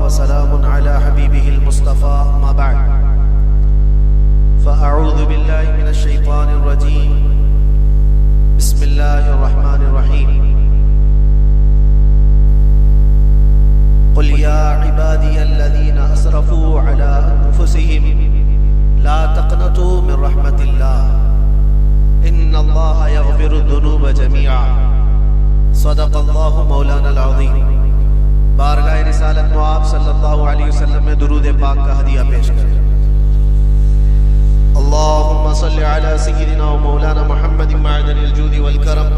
وسلام على حبيبه المصطفى ما بعد فأعوذ بالله من الشيطان الرجيم بسم الله الرحمن الرحيم قل يا عبادي الذين أسرفوا على أنفسهم لا تقنطوا من رحمة الله إن الله يغفر الذنوب جميعا صدق الله مولانا العظيم۔ بارگاہ رسالت میں آپ صلی اللہ علیہ وسلم میں درود پاک کا ہدیہ پیش کریں۔ اللہم صلی علی سیدنا و مولانا محمد معدن الجود والکرم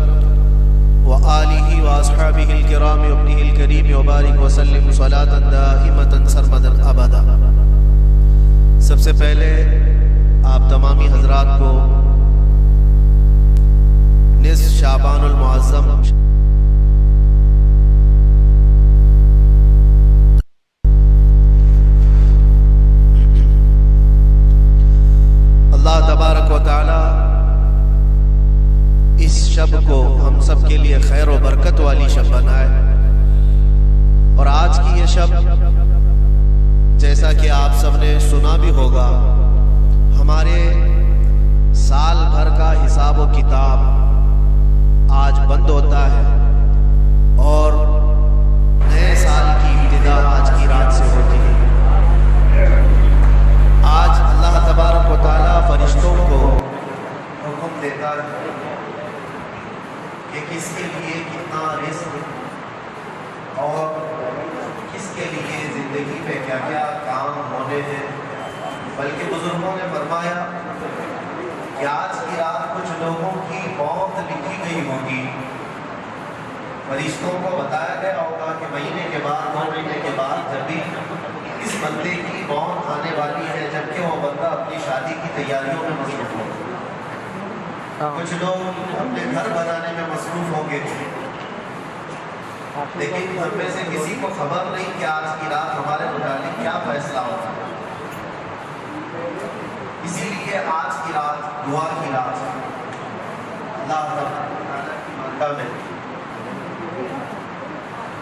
وآلہ واصحابہ الکرام وابنہ الکریم وبارک وسلم صلاة دائمة سرمدا ابدا۔ سب سے پہلے آپ تمامی حضرات کو نصف شعبان المعظم اللہ تبارک و تعالی اس شب کو ہم سب کے لیے خیر و برکت والی شب بنائے، اور آج کی یہ شب جیسا کہ آپ سب نے سنا بھی ہوگا، ہمارے سال بھر کا حساب و کتاب آج بند ہوتا ہے اور نئے سال کی ابتدا آج کی رات سے ہوتی ہے۔ آج اللہ تبارک و تعالیٰ فرشتوں کو حکم دیتا ہے کہ کس کے لیے کتنا رزق اور کس کے لیے زندگی میں کیا کیا کام ہونے ہیں، بلکہ بزرگوں نے فرمایا کہ آج کی رات کچھ لوگوں کی موت لکھی گئی ہوگی۔ فرشتوں کو بتایا گیا ہوگا کہ مہینے کے بعد 2 مہینے کے بعد جب بھی اس بندے کی موت آنے والی ہے، جبکہ وہ بندہ اپنی شادی کی تیاریوں میں مصروف ہو، کچھ لوگ اپنے گھر بنانے میں مصروف ہوں گے، لیکن ہم میں سے کسی کو خبر نہیں کہ آج کی رات ہمارے متعلق کیا فیصلہ ہوگا۔ اسی لیے آج کی رات دعا کی رات ہے۔ اللہ تعالیٰ کی مانتا میں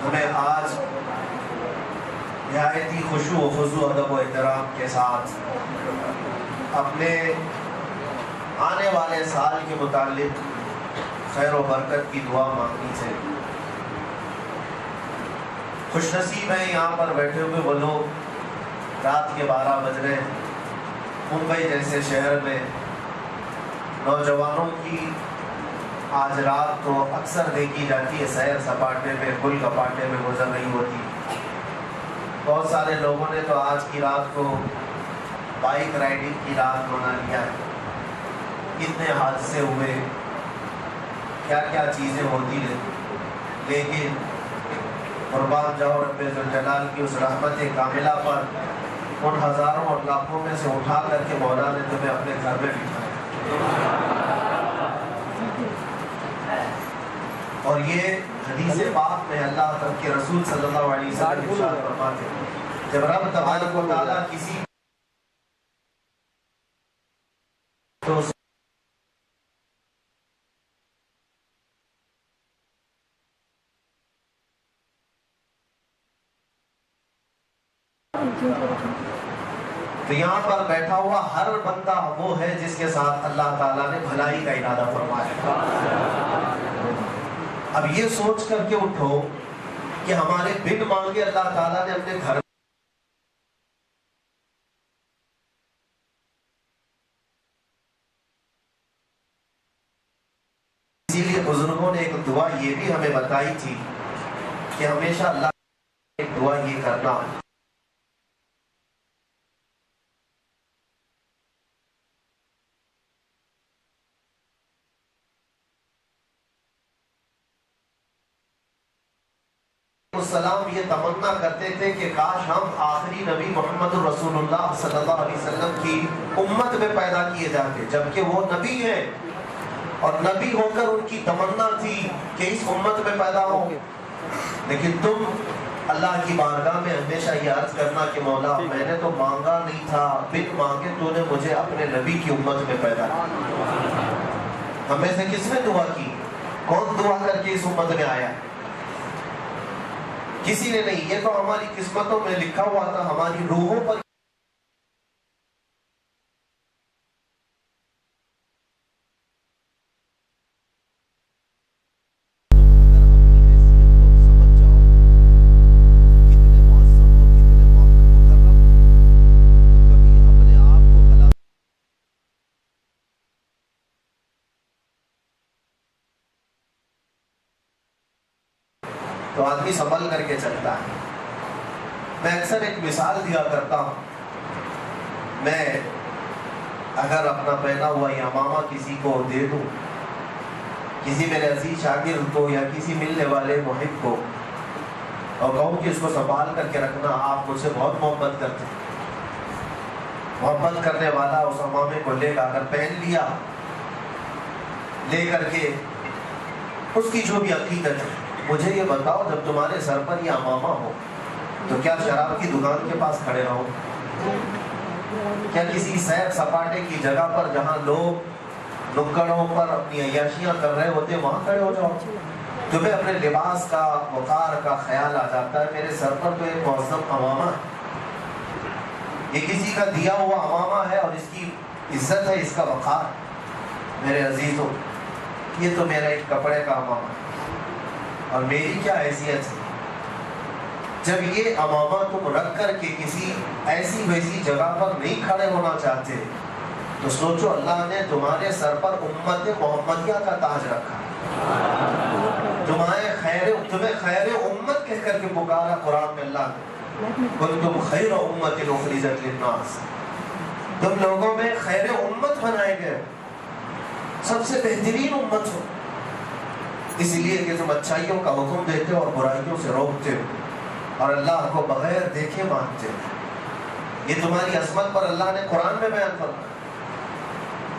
ہمیں آج نہایتی خشوع و خضوع ادب و احترام کے ساتھ اپنے آنے والے سال کے متعلق خیر و برکت کی دعا مانگنی چاہیے۔ خوش نصیب ہیں یہاں پر بیٹھے ہوئے وہ لوگ، رات کے 12 بج رہے ہیں، ممبئی جیسے شہر میں نوجوانوں کی آج رات تو اکثر دیکھی جاتی ہے سیر سپاٹے میں، گل کپاٹے میں گزر رہی ہوتی۔ بہت سارے لوگوں نے تو آج کی رات کو بائک رائڈنگ کی رات بنا لیا ہے۔ کتنے حادثے ہوئے، کیا کیا چیزیں ہوتی ہیں، لیکن قربان جاؤ رب ذوالجلال کی اس رحمت کاملہ پر ان ہزاروں اور لاکھوں میں سے اٹھا کر کے مولا نے تمہیں اپنے گھر میں بٹھایا۔ اور یہ حدیث پاک میں اللہ کے رسول صلی اللہ علیہ وسلم ارشاد فرماتے ہیں، جب رب تبارک و تعالیٰ کسی تو یہاں پر بیٹھا ہوا ہر بندہ وہ ہے جس کے ساتھ اللہ تعالیٰ نے بھلائی کا ارادہ فرمایا۔ اب یہ سوچ کر کے اٹھو کہ ہمارے بن مانگے اللہ تعالیٰ نے اپنے گھر اسی لیے بزرگوں نے ایک دعا یہ بھی ہمیں بتائی تھی کہ ہمیشہ اللہ ایک دعا یہ کرنا، السلام یہ تمنا کرتے تھے کہ کاش ہم آخری نبی محمد رسول اللہ صلی اللہ علیہ وسلم کی امت میں پیدا کیے جاتے، جبکہ وہ نبی ہیں اور نبی ہو کر ان کی تمنا تھی کہ اس امت میں پیدا ہو، لیکن تم اللہ کی بارگاہ میں ہمیشہ یہ عرض کرنا کہ مولا میں نے تو مانگا نہیں تھا، بن مانگے تو نے مجھے اپنے نبی کی امت میں پیدا کیا۔ ہم میں سے کس نے دعا کی؟ کون دعا کر کے اس امت میں آیا؟ کسی نے نہیں، یہ تو ہماری قسمتوں میں لکھا ہوا تھا، ہماری روحوں پر تو آدمی سنبھل کر کے چلتا ہے۔ میں اکثر ایک مثال دیا کرتا ہوں، میں اگر اپنا پہنا ہوا یہ امامہ کسی کو دے دوں، کسی میرے عزیز شاگرد کو یا کسی ملنے والے محب کو، اور کہوں کہ اس کو سنبھال کر کے رکھنا، آپ مجھ سے بہت محبت کرتے ہیں، محبت کرنے والا اس امامے کو لے گا، اگر پہن لیا لے کر کے اس کی جو بھی عقیدت ہے، مجھے یہ بتاؤ جب تمہارے سر پر یہ امامہ ہو تو کیا شراب کی دکان کے پاس کھڑے رہو؟ کیا کسی سیر سپاٹے کی جگہ پر جہاں لوگ نکڑوں پر اپنی عیاشیاں کر رہے ہوتے وہاں کھڑے ہو جاؤ؟ تمہیں اپنے لباس کا وقار کا خیال آ جاتا ہے، میرے سر پر تو ایک معظم امامہ ہے، یہ کسی کا دیا ہوا امامہ ہے اور اس کی عزت ہے، اس کا وقار۔ میرے عزیزوں، یہ تو میرا ایک کپڑے کا امامہ ہے، اور میری کیا حیثیت ہے؟ جب یہ امامہ تم رکھ کر کے کسی ایسی ویسی جگہ پر نہیں کھڑے ہونا چاہتے تو سوچو اللہ نے تمہارے سر پر امت محمدیہ کا تاج رکھا، تمہیں خیر امت کہہ کر کے پکارا قرآن میں اللہ نے، کنتم خیر امت اخرجت للناس، تم لوگوں میں خیر امت بنائے گئے، سب سے بہترین امت ہو، اس لیے کہ تم اچھائیوں کا حکم دیتے ہو اور برائیوں سے روکتے ہو اور اللہ کو بغیر دیکھے مانتے ہو۔ یہ تمہاری عظمت پر اللہ نے قرآن میں بیان فرمایا،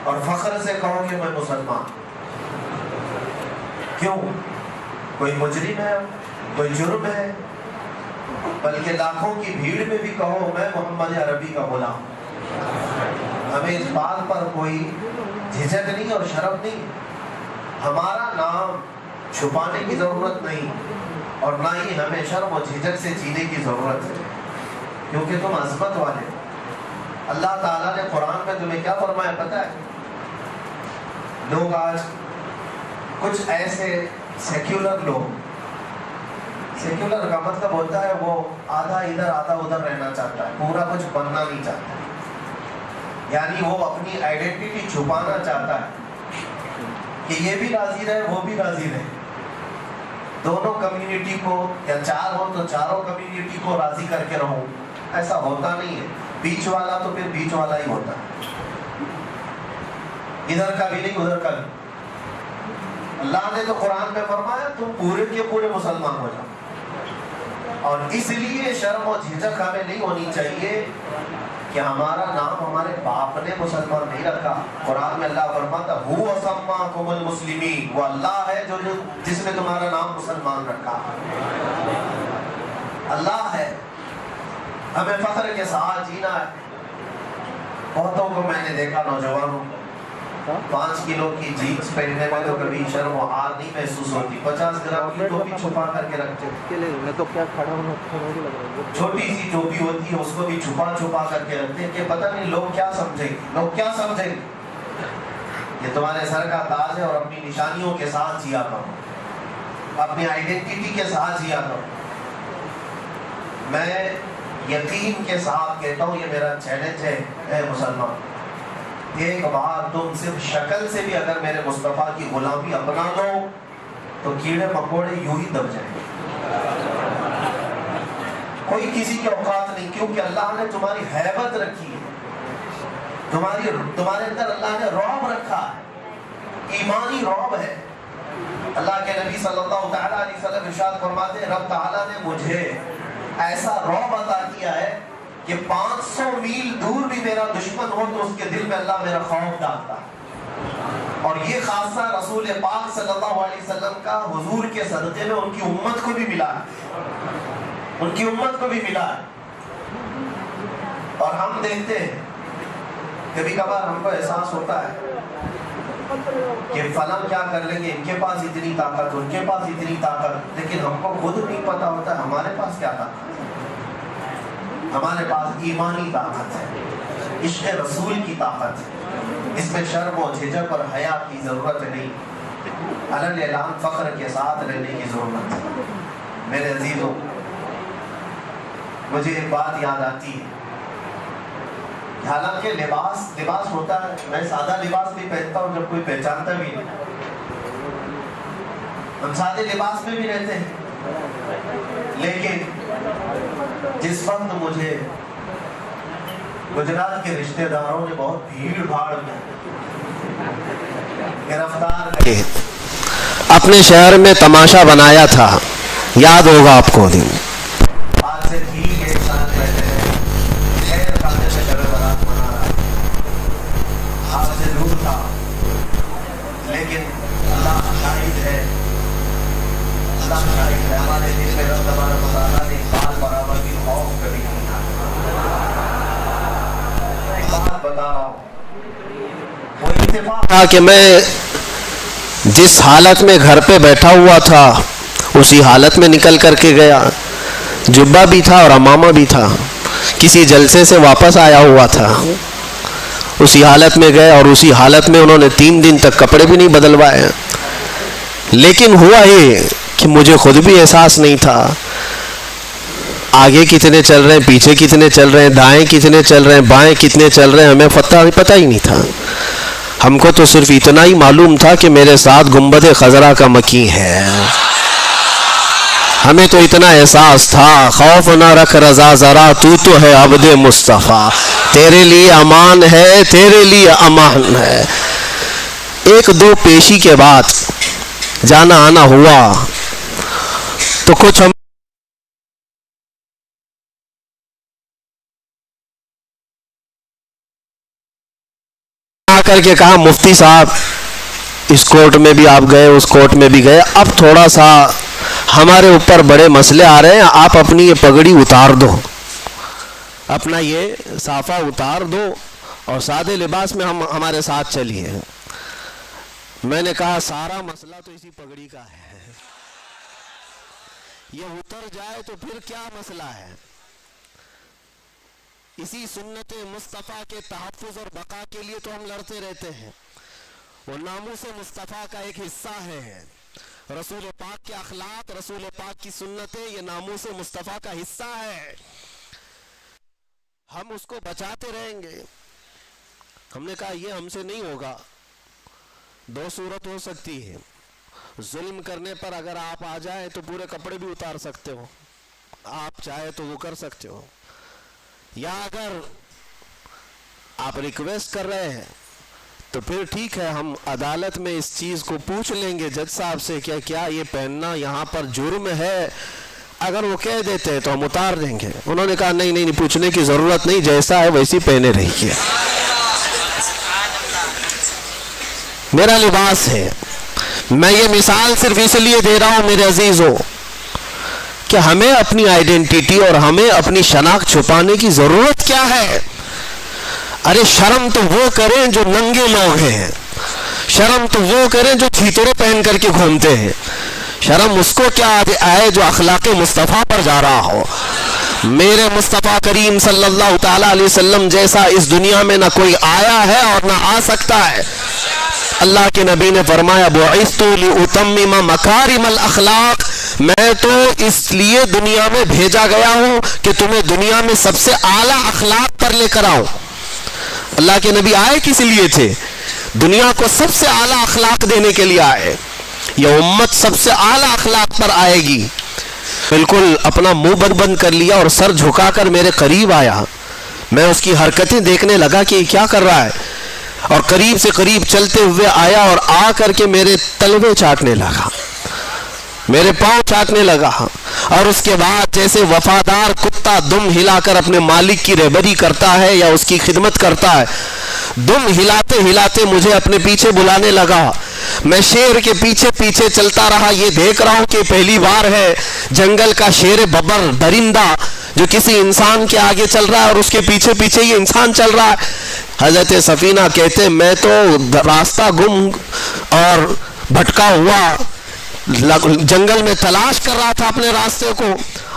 اور فخر سے کہو کہ میں مسلمان۔ کیوں؟ کوئی مجرم ہے، کوئی جرم ہے، بلکہ لاکھوں کی بھیڑ میں بھی کہو میں محمد عربی کا غلام۔ ہمیں اس بات پر کوئی جھجک نہیں اور شرم نہیں، ہمارا نام چھپانے کی ضرورت نہیں، اور نہ ہی ہمیں شرم و جھجک سے جینے کی ضرورت ہے، کیونکہ تم عظمت والے ہو۔ اللہ تعالیٰ نے قرآن میں تمہیں کیا فرمایا پتہ ہے؟ لوگ آج کچھ ایسے سیکولر لوگ، سیکولر کا مطلب ہوتا ہے وہ آدھا ادھر آدھا ادھر رہنا چاہتا ہے، پورا کچھ بننا نہیں چاہتا، یعنی وہ اپنی آئیڈینٹی چھپانا چاہتا ہے کہ یہ بھی راضی رہے وہ بھی راضی رہے، دونوں کمیونٹی کو، یا چار ہو تو چاروں کمیونٹی کو راضی کر کے رہوں۔ ایسا ہوتا نہیں ہے، بیچ والا تو پھر بیچ والا ہی ہوتا ہے، ادھر کا بھی نہیں ادھر کا بھی۔ اللہ نے تو قرآن میں فرمایا تم پورے کے پورے مسلمان ہو جاؤ، اور اس لیے شرم و جھجک ہمیں نہیں ہونی چاہیے کہ ہمارا نام ہمارے باپ نے مسلمان نہیں رکھا۔ قرآن میں اللہ فرماتا هو سماکم المسلمین، وہ اللہ ہے جو جس نے تمہارا نام مسلمان رکھا، اللہ ہے۔ ہمیں فخر کے ساتھ جینا ہے۔ بہتوں کو میں نے دیکھا نوجوانوں کو 5 کلو کی جینس پہننے میں تو کبھی شرم و حیا نہیں محسوس ہوتی، 50 گرام کی ٹوپی چھپا کر کے رکھتے، چھوٹی سی ٹوپی ہوتی ہے اس کو بھی چھپا چھپا کر کے رکھتے کہ پتہ نہیں لوگ کیا سمجھیں گے، لوگ کیا سمجھیں گے۔ یہ تمہارے سر کا تاج ہے، اور اپنی نشانیوں کے ساتھ جیا کرو، اپنی آئیڈینٹی کے ساتھ جیا کرو۔ میں یقین کے ساتھ کہتا ہوں، یہ میرا چیلنج ہے اے مسلمان، ایک بار تم صرف شکل سے بھی اگر میرے مصطفیٰ کی غلامی اپنا لو تو کیڑے مکوڑے یوں ہی دب جائیں گے، کوئی کسی کی اوقات نہیں، کیونکہ اللہ نے تمہاری ہیبت رکھی ہے، تمہارے اندر اللہ نے رعب رکھا ہے، ایمانی رعب ہے۔ اللہ کے نبی صلی اللہ تعالیٰ علیہ وسلم ارشاد فرماتے ہیں رب تعالیٰ نے مجھے ایسا رعب عطا کیا ہے کہ 500 میل دور بھی میرا دشمن ہو تو اس کے دل میں اللہ میرا خوف ڈالتا ہے۔ اور یہ خاصہ رسول پاک صلی اللہ علیہ وسلم کا حضور کے صدقے میں ان کی امت کو بھی ملا ہے، ان کی امت کو بھی ملا ہے۔ اور ہم دیکھتے ہیں کبھی کبھار ہم کو احساس ہوتا ہے کہ فلاں کیا کر لیں گے، ان کے پاس اتنی طاقت، ان کے پاس اتنی طاقت، لیکن ہم کو خود نہیں پتا ہوتا ہے ہمارے پاس کیا طاقت ہے۔ ہمارے پاس ایمانی طاقت ہے، عشق رسول کی طاقت ہے، اس میں شرم و جھجک اور حیا کی ضرورت نہیں، علل اعلان فخر کے ساتھ رہنے کی ضرورت ہے۔ میرے عزیزوں، مجھے ایک بات یاد آتی ہے، حالانکہ لباس ہوتا ہے، میں سادہ لباس بھی پہنتا ہوں جب کوئی پہچانتا بھی نہیں، ہم سادے لباس میں بھی رہتے ہیں، لیکن جس وقت مجھے گجرات کے رشتہ داروں نے بہت بھیڑ بھاڑ میں گرفتار کر کے اپنے شہر میں تماشا بنایا تھا، یاد ہوگا آپ کو دن، آج سے ٹھیک ایک سال پہلے خیر کھانے سے شب برات منا رہا، آج سے دور تھا، لیکن اللہ شاہد ہے، اللہ شاہد ہے، ہمارے دل میں رب تبارک و تعالیٰ نے بال برابر کی خوف کبھی نہیں تھا۔ بات بتا رہا ہوں، وہ اتفاق تھا کہ میں جس حالت میں گھر پہ بیٹھا ہوا تھا اسی حالت میں نکل کر کے گیا، جبہ بھی تھا اور عمامہ بھی تھا، کسی جلسے سے واپس آیا ہوا تھا، اسی حالت میں گئے اور اسی حالت میں انہوں نے 3 دن تک کپڑے بھی نہیں بدلوائے۔ لیکن ہوا یہ کہ مجھے خود بھی احساس نہیں تھا آگے کتنے چل رہے ہیں، پیچھے کتنے چل رہے ہیں، دائیں کتنے چل رہے ہیں، بائیں کتنے چل رہے ہیں، ہمیں پتہ ہی نہیں تھا۔ ہم کو تو صرف اتنا ہی معلوم تھا کہ میرے ساتھ گنبد خضرا کا مکی ہے، ہمیں تو اتنا احساس تھا، خوف نہ رکھ رضا ذرا، تو ہے عبد مصطفیٰ، تیرے لیے امان ہے، تیرے لیے امان ہے۔ 1-2 پیشی کے بعد جانا آنا ہوا تو کچھ ہم کر کے کہا مفتی صاحب اس کورٹ میں بھی آپ گئے، اس کورٹ میں بھی گئے، اب تھوڑا سا ہمارے اوپر بڑے مسئلے آ رہے ہیں، آپ اپنی یہ پگڑی اتار دو، اپنا یہ صافہ اتار دو اور سادے لباس میں ہمارے ساتھ چلیے۔ میں نے کہا سارا مسئلہ تو اسی پگڑی کا ہے، یہ اتر جائے تو پھر کیا مسئلہ ہے؟ اسی سنت مصطفیٰ کے تحفظ اور بقا کے لیے تو ہم لڑتے رہتے ہیں، وہ ناموس مصطفیٰ کا ایک حصہ ہے، رسول پاک کے اخلاق، رسول پاک کی سنتیں، یہ ناموس مصطفیٰ کا حصہ ہے، ہم اس کو بچاتے رہیں گے۔ ہم نے کہا یہ ہم سے نہیں ہوگا، 2 صورت ہو سکتی ہے، ظلم کرنے پر اگر آپ آ جائیں تو پورے کپڑے بھی اتار سکتے ہو، آپ چاہے تو وہ کر سکتے ہو، یا اگر آپ ریکویسٹ کر رہے ہیں تو پھر ٹھیک ہے، ہم عدالت میں اس چیز کو پوچھ لیں گے جج صاحب سے کہ کیا یہ پہننا یہاں پر جرم ہے، اگر وہ کہہ دیتے ہیں تو ہم اتار دیں گے۔ انہوں نے کہا نہیں پوچھنے کی ضرورت نہیں، جیسا ہے ویسی پہنے رہیے، میرا لباس ہے۔ میں یہ مثال صرف اس لیے دے رہا ہوں میرے عزیزوں کہ ہمیں اپنی آئیڈینٹیٹی اور ہمیں اپنی شناخت چھپانے کی ضرورت کیا ہے؟ ارے شرم تو وہ کریں جو ننگے لوگ ہیں، شرم تو وہ کریں جو چھیترے پہن کر کے گھومتے ہیں، شرم اس کو کیا آئے جو اخلاق مصطفیٰ پر جا رہا ہو۔ میرے مصطفیٰ کریم صلی اللہ تعالیٰ علیہ وسلم جیسا اس دنیا میں نہ کوئی آیا ہے اور نہ آ سکتا ہے۔ اللہ کے نبی نے فرمایا بعثت لأتمم مکارم الاخلاق، میں تو اس لیے دنیا میں بھیجا گیا ہوں کہ تمہیں دنیا میں سب سے اعلیٰ اخلاق پر لے کر آؤں۔ اللہ کے نبی آئے کس لیے تھے؟ دنیا کو سب سے اعلیٰ اخلاق دینے کے لیے آئے، یہ امت سب سے اعلیٰ اخلاق پر آئے گی۔ بالکل اپنا منہ بند کر لیا اور سر جھکا کر میرے قریب آیا، میں اس کی حرکتیں دیکھنے لگا کہ یہ کیا کر رہا ہے، اور قریب سے قریب چلتے ہوئے آیا اور آ کر کے میرے تلوے چاٹنے لگا، میرے پاؤں چاٹنے لگا، اور اس کے بعد جیسے وفادار کتا دم ہلا کر اپنے مالک کی رہبری کرتا ہے یا اس کی خدمت کرتا ہے، دم ہلاتے ہلاتے مجھے اپنے پیچھے بلانے لگا۔ میں شیر کے پیچھے پیچھے چلتا رہا، یہ دیکھ رہا ہوں کہ پہلی بار ہے جنگل کا شیر ببر درندہ جو کسی انسان کے آگے چل رہا ہے اور اس کے پیچھے پیچھے یہ انسان چل رہا ہے۔ حضرت سفینہ کہتے میں تو راستہ گم اور بھٹکا ہوا جنگل میں تلاش کر رہا تھا اپنے راستے کو،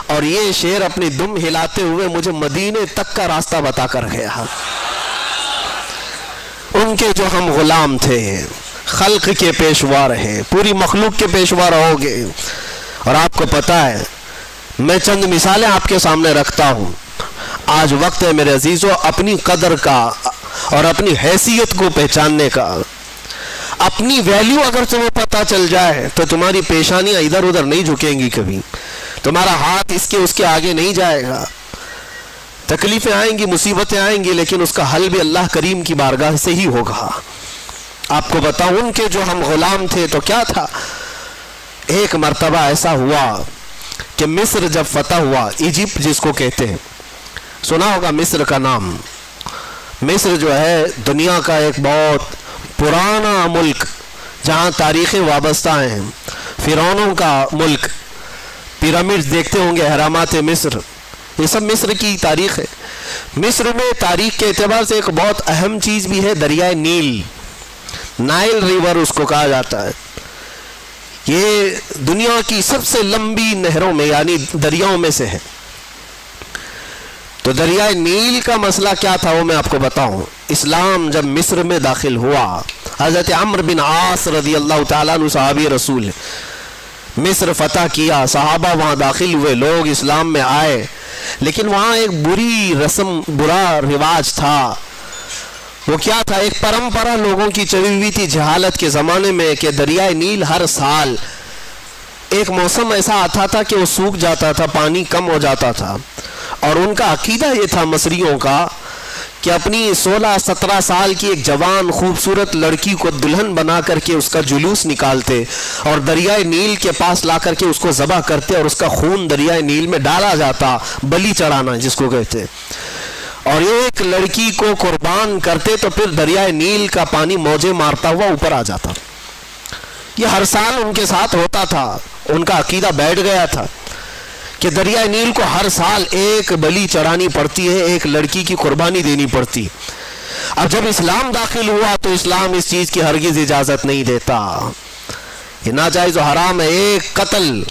اور یہ شیر اپنی دم ہلاتے ہوئے مجھے مدینے تک کا راستہ بتا کر گیا۔ ان کے جو ہم غلام تھے، خلق کے پیشوا رہے، پوری مخلوق کے پیشوا رہو گے۔ اور آپ کو پتہ ہے، میں چند مثالیں آپ کے سامنے رکھتا ہوں۔ آج وقت ہے میرے عزیزو اپنی قدر کا اور اپنی حیثیت کو پہچاننے کا۔ اپنی ویلیو اگر تمہیں پتہ چل جائے تو تمہاری پیشانیاں ادھر ادھر نہیں جھکیں گی، کبھی تمہارا ہاتھ اس کے آگے نہیں جائے گا۔ تکلیفیں آئیں گی، مصیبتیں آئیں گی، لیکن اس کا حل بھی اللہ کریم کی بارگاہ سے ہی ہوگا۔ آپ کو بتاؤں ان کے جو ہم غلام تھے تو کیا تھا، ایک مرتبہ ایسا ہوا کہ مصر جب فتح ہوا، ایجپٹ جس کو کہتے ہیں، سنا ہوگا مصر کا نام۔ مصر جو ہے دنیا کا ایک بہت پرانا ملک جہاں تاریخیں وابستہ ہیں، فرعونوں کا ملک، پیرامڈز دیکھتے ہوں گے، اہرامات مصر، یہ سب مصر کی تاریخ ہے۔ مصر میں تاریخ کے اعتبار سے ایک بہت اہم چیز بھی ہے، دریائے نیل، نائل ریور اس کو کہا جاتا ہے۔ یہ دنیا کی سب سے لمبی نہروں میں یعنی دریاؤں میں سے ہے۔ تو دریائے نیل کا مسئلہ کیا تھا وہ میں آپ کو بتاؤں۔ اسلام جب مصر میں داخل ہوا، حضرت عمرو بن عاص رضی اللہ تعالیٰ عنہ صحابی رسول ہے، مصر فتح کیا، صحابہ وہاں داخل ہوئے، لوگ اسلام میں آئے، لیکن وہاں ایک بری رسم، برا رواج تھا۔ وہ کیا تھا، ایک پرمپرا لوگوں کی چلی ہوئی تھی جہالت کے زمانے میں کہ دریائے نیل ہر سال ایک موسم ایسا آتا تھا کہ وہ سوکھ جاتا تھا، پانی کم ہو جاتا تھا، اور ان کا عقیدہ یہ تھا مصریوں کا کہ اپنی 16-17 سال کی ایک جوان خوبصورت لڑکی کو دلہن بنا کر کے اس کا جلوس نکالتے اور دریائے نیل کے پاس لا کر کے اس کو ذبح کرتے اور اس کا خون دریائے نیل میں ڈالا جاتا، بلی چڑھانا جس کو کہتے، اور ایک لڑکی کو قربان کرتے تو پھر دریائے نیل کا پانی موجیں مارتا ہوا اوپر آ جاتا۔ یہ ہر سال ان کے ساتھ ہوتا تھا، ان کا عقیدہ بیٹھ گیا تھا کہ دریائے نیل کو ہر سال ایک بلی چڑھانی پڑتی ہے، ایک لڑکی کی قربانی دینی پڑتی۔ اب جب اسلام داخل ہوا تو اسلام اس چیز کی ہرگز اجازت نہیں دیتا، یہ ناجائز و حرام ہے۔ ایک قتل،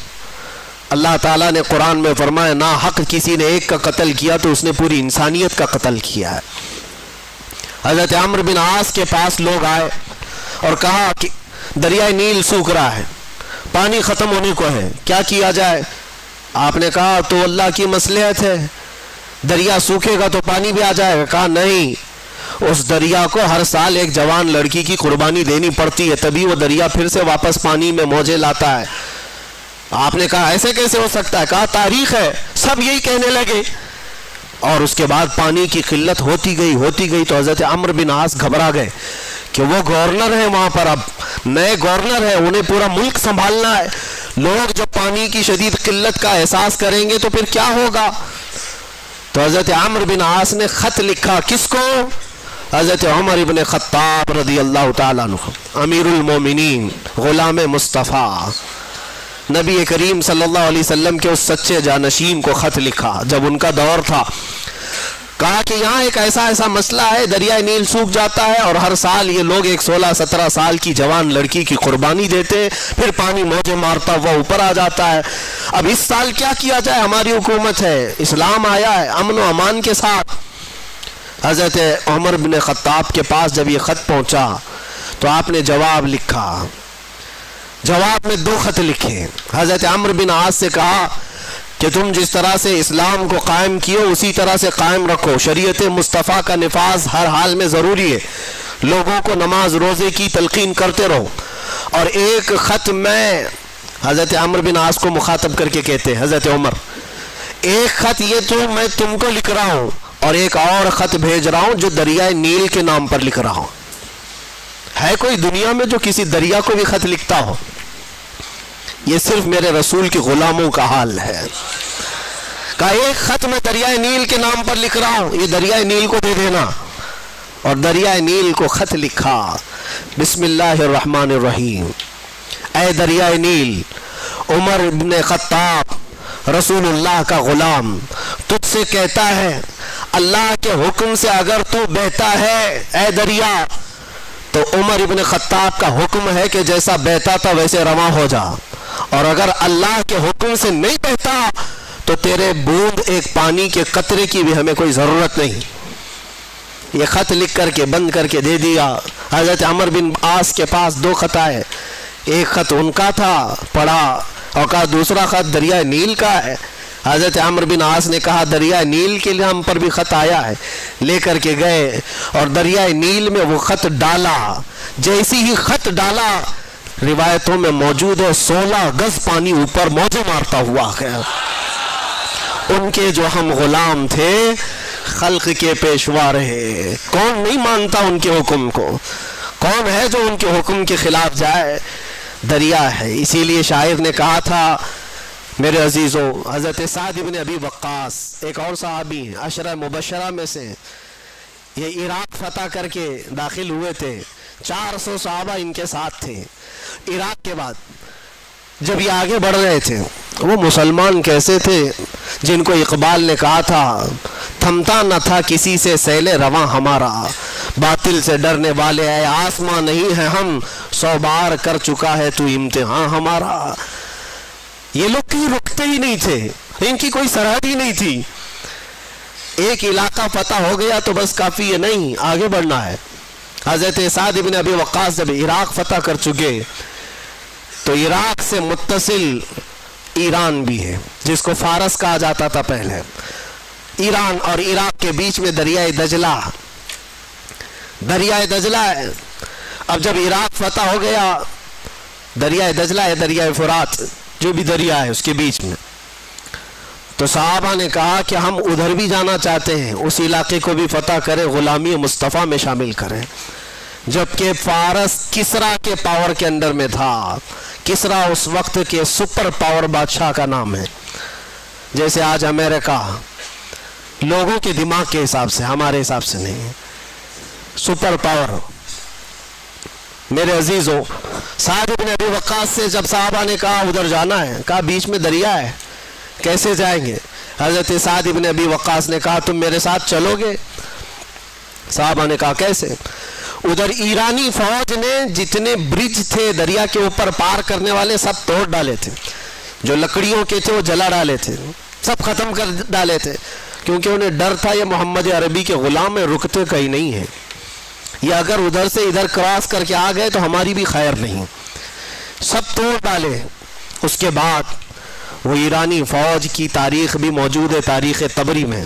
اللہ تعالیٰ نے قرآن میں فرمایا نا حق کسی نے ایک کا قتل کیا تو اس نے پوری انسانیت کا قتل کیا ہے۔ حضرت عمرو بن عاص کے پاس لوگ آئے اور کہا کہ دریائے نیل سوکھ رہا ہے، پانی ختم ہونے کو ہے، کیا کیا جائے؟ آپ نے کہا تو اللہ کی مصلحت ہے، دریا سوکھے گا تو پانی بھی آ جائے گا۔ کہا نہیں، اس دریا کو ہر سال ایک جوان لڑکی کی قربانی دینی پڑتی ہے، تبھی وہ دریا پھر سے واپس پانی میں موجیں لاتا ہے۔ آپ نے کہا ایسے کیسے ہو سکتا ہے؟ کہا تاریخ ہے، سب یہی کہنے لگے، اور اس کے بعد پانی کی قلت ہوتی گئی تو حضرت عمرو بن عاص گھبرا گئے کہ وہ گورنر ہیں وہاں پر، اب نئے گورنر ہیں، انہیں پورا ملک سنبھالنا ہے، لوگ جب پانی کی شدید قلت کا احساس کریں گے تو پھر کیا ہوگا؟ تو حضرت عمرو بن عاص نے خط لکھا، کس کو؟ حضرت عمر ابن خطاب رضی اللہ تعالیٰ عنہ، امیر المومنین، غلام مصطفیٰ، نبی کریم صلی اللہ علیہ وسلم کے اس سچے جانشین کو خط لکھا جب ان کا دور تھا۔ کہا کہ یہاں ایک ایسا مسئلہ ہے، دریائے نیل سوکھ جاتا ہے اور ہر سال یہ لوگ ایک 16-17 سال کی جوان لڑکی کی قربانی دیتے، پھر پانی موجیں مارتا ہوا اوپر آ جاتا ہے۔ اب اس سال کیا کیا جائے؟ ہماری حکومت ہے، اسلام آیا ہے امن و امان کے ساتھ۔ حضرت عمر بن خطاب کے پاس جب یہ خط پہنچا تو آپ نے جواب لکھا، جواب میں 2 خط لکھے۔ حضرت عمرو بن عاص سے کہا کہ تم جس طرح سے اسلام کو قائم کیے اسی طرح سے قائم رکھو، شریعت مصطفیٰ کا نفاذ ہر حال میں ضروری ہے، لوگوں کو نماز روزے کی تلقین کرتے رہو۔ اور ایک خط میں حضرت عمرو بن عاص کو مخاطب کر کے کہتے ہیں، حضرت عمر ایک خط یہ تو میں تم کو لکھ رہا ہوں اور ایک اور خط بھیج رہا ہوں جو دریائے نیل کے نام پر لکھ رہا ہوں۔ ہے کوئی دنیا میں جو کسی دریا کو بھی خط لکھتا ہو؟ یہ صرف میرے رسول کے غلاموں کا حال ہے۔ کہا ایک خط میں دریائے نیل کے نام پر لکھ رہا ہوں، یہ دریائے نیل کو دے دینا۔ اور دریائے نیل کو خط لکھا، بسم اللہ الرحمن الرحیم، اے دریائے نیل، عمر بن خطاب رسول اللہ کا غلام تجھ سے کہتا ہے اللہ کے حکم سے اگر تو بہتا ہے اے دریا تو عمر ابن خطاب کا حکم ہے کہ جیسا بہتا تھا ویسے رواں ہو جا، اور اگر اللہ کے حکم سے نہیں بہتا تو تیرے بوند ایک پانی کے قطرے کی بھی ہمیں کوئی ضرورت نہیں۔ یہ خط لکھ کر کے بند کر کے دے دیا۔ حضرت عمر بن عاص کے پاس 2 خط آئے، ایک خط ان کا تھا پڑھا اور کہا دوسرا خط دریائے نیل کا ہے۔ حضرت عمر بن عاص نے کہا دریائے نیل کے لیے ہم پر بھی خط آیا ہے، لے کر کے گئے اور دریائے نیل میں وہ خط ڈالا۔ جیسی ہی خط ڈالا روایتوں میں موجود ہے 16 گز پانی اوپر موجیں مارتا ہوا گیا۔ ان کے جو ہم غلام تھے خلق کے پیشوا رہے، کون نہیں مانتا ان کے حکم کو، کون ہے جو ان کے حکم کے خلاف جائے؟ دریا ہے۔ اسی لیے شاعر نے کہا تھا میرے عزیزوں، حضرت سعد بن ابی وقاص ایک اور صحابی ہیں 10 مبشرہ میں سے، یہ عراق فتح کر کے داخل ہوئے تھے، 400 صحابہ ان کے ساتھ تھے۔ عراق کے بعد جب یہ آگے بڑھ رہے تھے، وہ مسلمان کیسے تھے جن کو اقبال نے کہا تھا تھمتا نہ تھا کسی سے سیل رواں ہمارا، باطل سے ڈرنے والے اے آسماں نہیں ہے ہم، 100 بار کر چکا ہے تو امتحان ہمارا۔ یہ لوگ کہیں رکتے ہی نہیں تھے، ان کی کوئی سرحد ہی نہیں تھی۔ ایک علاقہ فتح ہو گیا تو بس کافی ہے نہیں، آگے بڑھنا ہے۔ حضرت سعد بن ابی وقاص جب عراق فتح کر چکے تو عراق سے متصل ایران بھی ہے جس کو فارس کہا جاتا تھا پہلے، ایران اور عراق کے بیچ میں دریائے دجلہ ہے۔ اب جب عراق فتح ہو گیا، دریائے دجلہ ہے، دریائے فرات جو بھی دریا ہے اس کے بیچ میں، تو صحابہ نے کہا کہ ہم ادھر بھی جانا چاہتے ہیں، اس علاقے کو بھی فتح کریں، غلامی مصطفیٰ میں شامل کریں۔ جبکہ فارس کسرا کے پاور کے اندر میں تھا۔ کسرا اس وقت کے سپر پاور بادشاہ کا نام ہے، جیسے آج امریکہ، لوگوں کے دماغ کے حساب سے، ہمارے حساب سے نہیں ہے، سپر پاور۔ میرے عزیزوں، سعد بن ابی وقاص سے جب صحابہ نے کہا ادھر جانا ہے، کہا بیچ میں دریا ہے کیسے جائیں گے؟ حضرت سعد بن ابی وقاص نے کہا تم میرے ساتھ چلو گے؟ صحابہ نے کہا کیسے؟ ادھر ایرانی فوج نے جتنے برج تھے دریا کے اوپر پار کرنے والے سب توڑ ڈالے تھے، جو لکڑیوں کے تھے وہ جلا ڈالے تھے، سب ختم کر ڈالے تھے، کیونکہ انہیں ڈر تھا یہ محمد عربی کے غلام میں رکتے کہیں نہیں ہیں، یہ اگر ادھر سے ادھر کراس کر کے آ گئے تو ہماری بھی خیر نہیں، سب توڑ ڈالے۔ اس کے بعد وہ ایرانی فوج کی تاریخ بھی موجود ہے تاریخ طبری میں،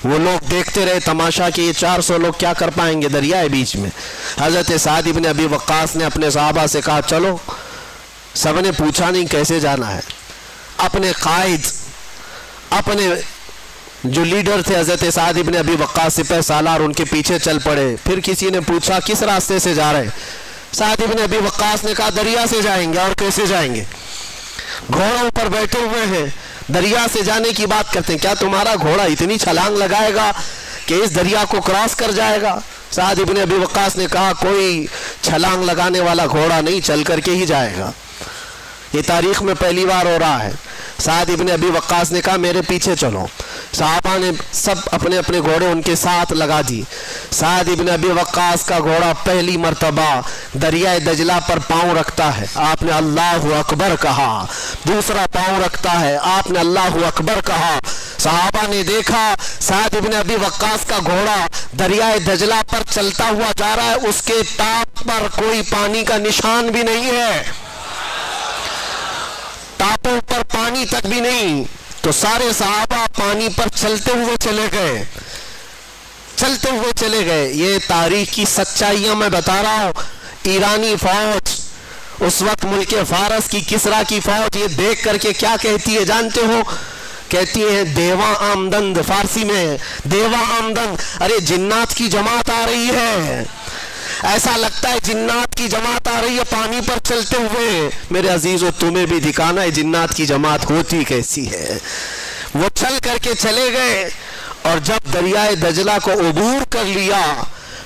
وہ لوگ دیکھتے رہے تماشا کہ یہ 400 لوگ کیا کر پائیں گے دریائے بیچ میں۔ حضرت سعد بن ابی وقاص نے اپنے صحابہ سے کہا چلو، سب نے پوچھا نہیں کیسے جانا ہے، اپنے قائد، اپنے جو لیڈر تھے حضرت سعد بن ابی وقاص سپہ سالار، ان کے پیچھے چل پڑے۔ پھر کسی نے پوچھا کس راستے سے جا رہے؟ سعد بن ابی وقاص نے کہا دریا سے جائیں گے۔ اور کیسے جائیں گے؟ گھوڑوں پر بیٹھے ہوئے ہیں، دریا سے جانے کی بات کرتے ہیں، کیا تمہارا گھوڑا اتنی چھلانگ لگائے گا کہ اس دریا کو کراس کر جائے گا؟ سعد بن ابی وقاص نے کہا کوئی چھلانگ لگانے والا گھوڑا نہیں، چل کر کے ہی جائے گا۔ یہ تاریخ میں پہلی بار ہو رہا ہے۔ سعد بن ابی وقاص نے کہا میرے پیچھے چلو۔ صحابہ نے سب اپنے اپنے گھوڑے ان کے ساتھ لگا دی۔ سعد بن ابی وقاص کا گھوڑا پہلی مرتبہ دریائے دجلہ پر پاؤں رکھتا ہے، آپ نے اللہ اکبر کہا، دوسرا پاؤں رکھتا ہے، آپ نے اللہ اکبر کہا۔ صحابہ نے دیکھا سعد بن ابی وقاص کا گھوڑا دریائے دجلہ پر چلتا ہوا جا رہا ہے، اس کے ٹاپ پر کوئی پانی کا نشان بھی نہیں ہے، ٹاپوں پر پانی تک بھی نہیں۔ تو سارے صحابہ پانی پر چلتے ہوئے چلے گئے۔ یہ تاریخ کی سچائیاں میں بتا رہا ہوں۔ ایرانی فوج اس وقت ملک فارس کی کسرا کی فوج یہ دیکھ کر کے کیا کہتی ہے جانتے ہو؟ کہتی ہے دیواں آمدند، فارسی میں دیواں آمدند، ارے جنات کی جماعت آ رہی ہے، ایسا لگتا ہے جنات کی جماعت آ رہی ہے پانی پر چلتے ہوئے۔ میرے عزیزو تمہیں بھی دکھانا ہے جنات کی جماعت ہوتی کیسی ہے۔ وہ چل کر کے چلے گئے اور جب دریائے دجلہ کو عبور کر لیا،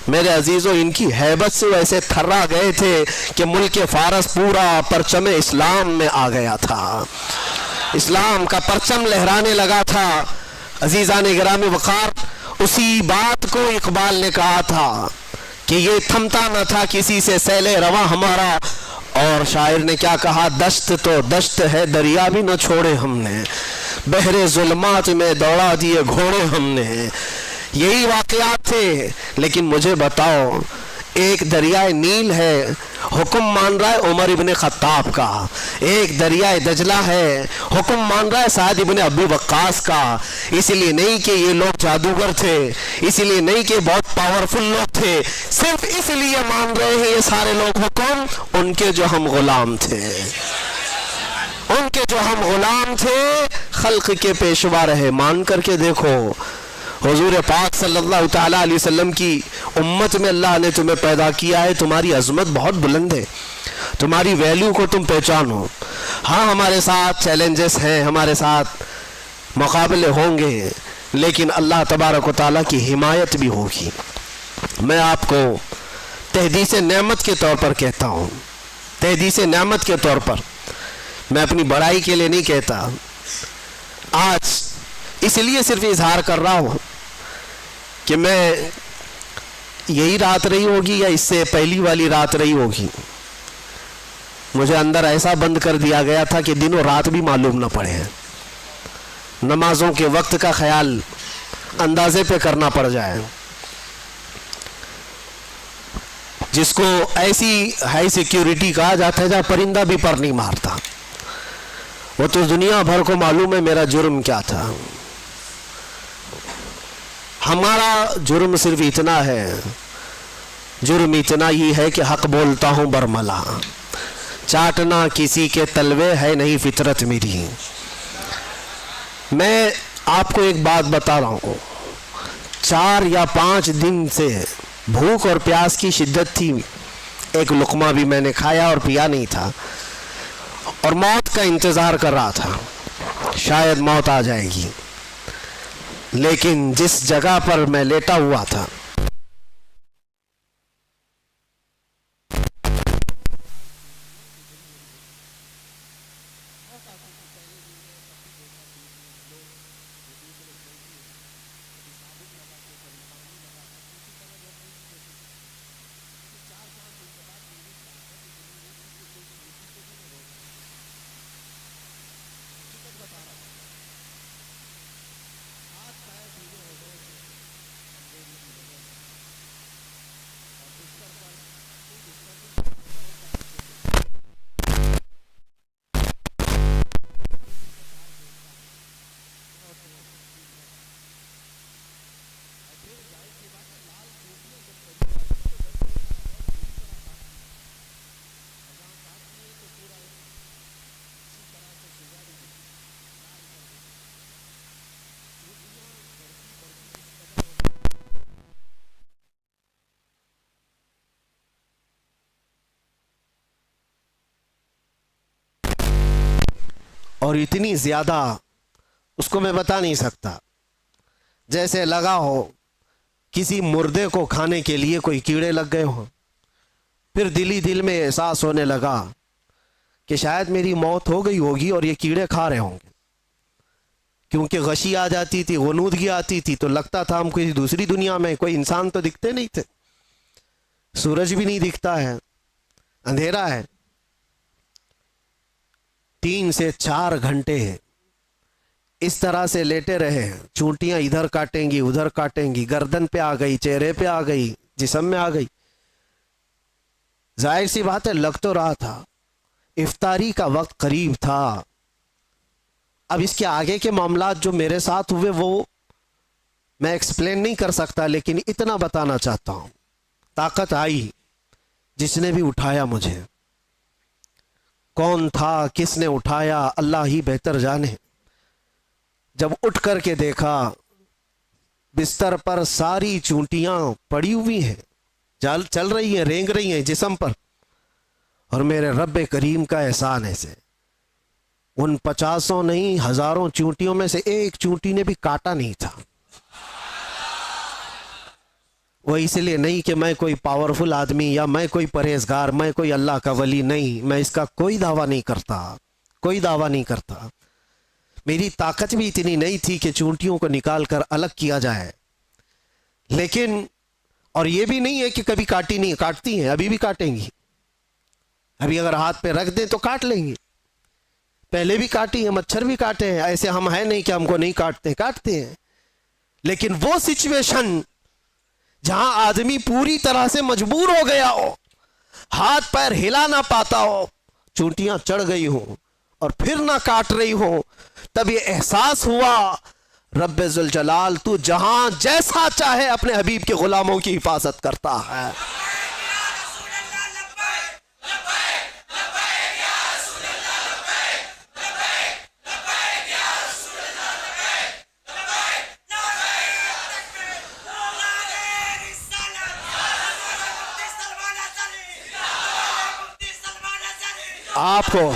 میرے عزیزو ان کی ہیبت سے ویسے تھرا گئے تھے کہ ملک فارس پورا پرچم اسلام میں آ گیا تھا، اسلام کا پرچم لہرانے لگا تھا۔ عزیزان گرامی وقار، اسی بات کو اقبال نے کہا تھا کہ یہ تھمتا نہ تھا کسی سے سیل رواں ہمارا، اور شاعر نے کیا کہا، دشت تو دشت ہے دریا بھی نہ چھوڑے ہم نے، بحر ظلمات میں دوڑا دیے گھوڑے ہم نے۔ یہی واقعات تھے، لیکن مجھے بتاؤ، ایک دریائے نیل ہے، حکم مان رہا ہے عمر ابن خطاب کا، ایک دریائے دجلہ ہے، حکم مان رہا ہے سعد ابن ابی وقاص کا۔ اس لیے نہیں کہ یہ لوگ جادوگر تھے، اس لیے نہیں کہ بہت پاورفل لوگ تھے، صرف اس لیے مان رہے ہیں یہ سارے لوگ حکم ان کے جو ہم غلام تھے، ان کے جو ہم غلام تھے، خلق کے پیشوا رہے۔ مان کر کے دیکھو، حضور پاک صلی اللہ تعالیٰ علیہ وسلم کی امت میں اللہ نے تمہیں پیدا کیا ہے، تمہاری عظمت بہت بلند ہے، تمہاری ویلیو کو تم پہچانو۔ ہاں ہمارے ساتھ چیلنجز ہیں، ہمارے ساتھ مقابلے ہوں گے، لیکن اللہ تبارک و تعالیٰ کی حمایت بھی ہوگی۔ میں آپ کو تحدیث نعمت کے طور پر کہتا ہوں، تحدیث نعمت کے طور پر، میں اپنی بڑائی کے لیے نہیں کہتا۔ آج اس لیے صرف اظہار کر رہا ہوں کہ میں یہی رات رہی ہوگی یا اس سے پہلی والی رات رہی ہوگی، مجھے اندر ایسا بند کر دیا گیا تھا کہ دن و رات بھی معلوم نہ پڑے، نمازوں کے وقت کا خیال اندازے پہ کرنا پڑ جائے۔ جس کو ایسی ہائی سیکیورٹی کہا جاتا ہے جہاں پرندہ بھی پر نہیں مارتا، وہ تو دنیا بھر کو معلوم ہے میرا جرم کیا تھا۔ ہمارا جرم صرف اتنا ہے، جرم اتنا ہی ہے کہ حق بولتا ہوں برملا، چاٹنا کسی کے تلوے ہے نہیں فطرت میری۔ میں آپ کو ایک بات بتا رہا ہوں، 4 یا 5 دن سے بھوک اور پیاس کی شدت تھی، ایک لقمہ بھی میں نے کھایا اور پیا نہیں تھا، اور موت کا انتظار کر رہا تھا، شاید موت آ جائے گی۔ لیکن جس جگہ پر میں لیٹا ہوا تھا، اور اتنی زیادہ اس کو میں بتا نہیں سکتا، جیسے لگا ہو کسی مردے کو کھانے کے لیے کوئی کیڑے لگ گئے ہوں۔ پھر دل ہی دل میں احساس ہونے لگا کہ شاید میری موت ہو گئی ہوگی اور یہ کیڑے کھا رہے ہوں گے، کیونکہ غشی آ جاتی تھی، غنودگی آتی تھی، تو لگتا تھا ہم کوئی دوسری دنیا میں، کوئی انسان تو دکھتے نہیں تھے، سورج بھی نہیں دکھتا ہے، اندھیرا ہے۔ 3 سے 4 گھنٹے اس طرح سے لیٹے رہے، چونٹیاں ادھر کاٹیں گی ادھر کاٹیں گی، گردن پہ آ گئی، چہرے پہ آ گئی، جسم میں آ گئی۔ ظاہر سی بات ہے لگ تو رہا تھا، افطاری کا وقت قریب تھا۔ اب اس کے آگے کے معاملات جو میرے ساتھ ہوئے وہ میں ایکسپلین نہیں کر سکتا، لیکن اتنا بتانا چاہتا ہوں، طاقت آئی، جس نے بھی اٹھایا مجھے، کون تھا، کس نے اٹھایا، اللہ ہی بہتر جانے۔ جب اٹھ کر کے دیکھا بستر پر ساری چونٹیاں پڑی ہوئی ہیں، چل رہی ہیں، رینگ رہی ہیں جسم پر، اور میرے رب کریم کا احسان ایسے ان 50 نہیں 1000 چونٹیوں میں سے ایک چونٹی نے بھی کاٹا نہیں تھا۔ وہ اس لیے نہیں کہ میں کوئی پاورفل آدمی یا میں کوئی پرہیزگار، میں کوئی اللہ کا ولی، نہیں، میں اس کا کوئی دعویٰ نہیں کرتا، کوئی دعویٰ نہیں کرتا۔ میری طاقت بھی اتنی نہیں تھی کہ چونٹیوں کو نکال کر الگ کیا جائے، لیکن اور یہ بھی نہیں ہے کہ کبھی کاٹی نہیں، کاٹتی ہیں، ابھی بھی کاٹیں گی، ابھی اگر ہاتھ پہ رکھ دیں تو کاٹ لیں گے، پہلے بھی کاٹی ہیں، مچھر بھی کاٹے ہیں، ایسے ہم ہیں نہیں کہ ہم کو نہیں کاٹتے، کاٹتے ہیں۔ لیکن وہ سچویشن جہاں آدمی پوری طرح سے مجبور ہو گیا ہو، ہاتھ پیر ہلا نہ پاتا ہو، چونٹیاں چڑھ گئی ہوں اور پھر نہ کاٹ رہی ہوں، تب یہ احساس ہوا رب ذوالجلال تو جہاں جیسا چاہے اپنے حبیب کے غلاموں کی حفاظت کرتا ہے۔ آپ کو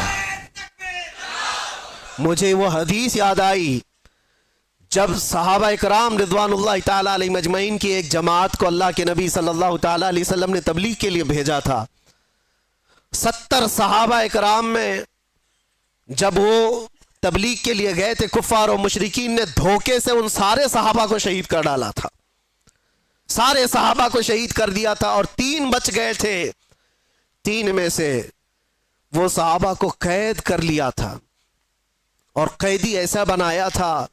مجھے وہ حدیث یاد آئی جب صحابہ اکرام رضوان اللہ تعالیٰ علیہ مجمعین کی ایک جماعت کو اللہ کے نبی صلی اللہ تعالیٰ علیہ وسلم نے تبلیغ کے لیے بھیجا تھا۔ 70 صحابہ اکرام میں جب وہ تبلیغ کے لیے گئے تھے، کفار و مشرکین نے دھوکے سے ان سارے صحابہ کو شہید کر ڈالا تھا، سارے صحابہ کو شہید کر دیا تھا، اور 3 بچ گئے تھے۔ 3 میں سے وہ صحابہ کو قید کر لیا تھا، اور قیدی ایسا بنایا تھا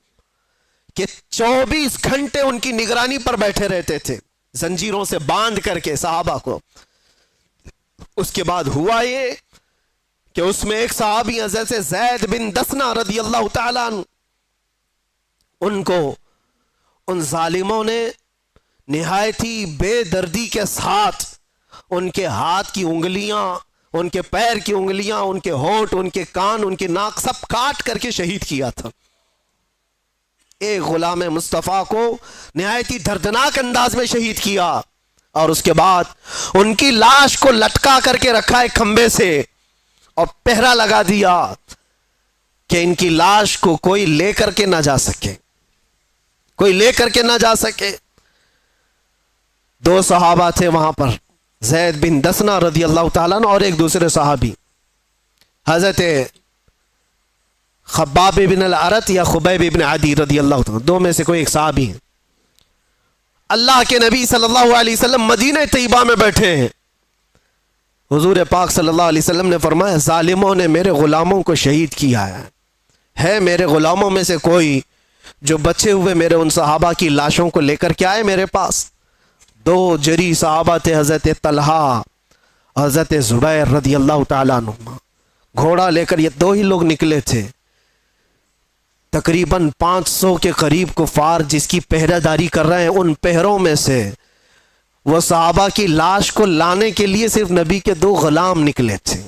کہ 24 گھنٹے ان کی نگرانی پر بیٹھے رہتے تھے، زنجیروں سے باندھ کر کے صحابہ کو۔ اس کے بعد ہوا یہ کہ اس میں ایک صحابی حضرت زید بن دسنہ رضی اللہ تعالیٰ عنہ، ان کو ان ظالموں نے نہایت ہی بے دردی کے ساتھ ان کے ہاتھ کی انگلیاں، ان کے پیر کی انگلیاں، ان کے ہونٹ، ان کے کان، ان کے ناک سب کاٹ کر کے شہید کیا تھا۔ ایک غلام مصطفیٰ کو نہایت ہی دردناک انداز میں شہید کیا، اور اس کے بعد ان کی لاش کو لٹکا کر کے رکھا ایک کھمبے سے، اور پہرا لگا دیا کہ ان کی لاش کو کوئی لے کر کے نہ جا سکے، کوئی لے کر کے نہ جا سکے۔ 2 صحابہ تھے وہاں پر، زید بن دسنہ رضی اللہ تعالیٰ عنہ اور ایک دوسرے صحابی حضرت خباب بن الارت یا خبیب بن عدی رضی اللہ تعالیٰ، 2 میں سے کوئی ایک صحابی ہیں۔ اللہ کے نبی صلی اللہ علیہ وسلم مدینہ طیبہ میں بیٹھے ہیں، حضور پاک صلی اللہ علیہ وسلم نے فرمایا ظالموں نے میرے غلاموں کو شہید کیا ہے میرے غلاموں میں سے کوئی جو بچے ہوئے میرے ان صحابہ کی لاشوں کو لے کر کے آئے میرے پاس۔ 2 جری صحابہ تھے، حضرت طلحہ، حضرت زبیر رضی اللہ تعالیٰ عنہ، گھوڑا لے کر یہ 2 ہی لوگ نکلے تھے۔ تقریباً 500 کے قریب کفار جس کی پہرہ داری کر رہے ہیں، ان پہروں میں سے وہ صحابہ کی لاش کو لانے کے لیے صرف نبی کے 2 غلام نکلے تھے۔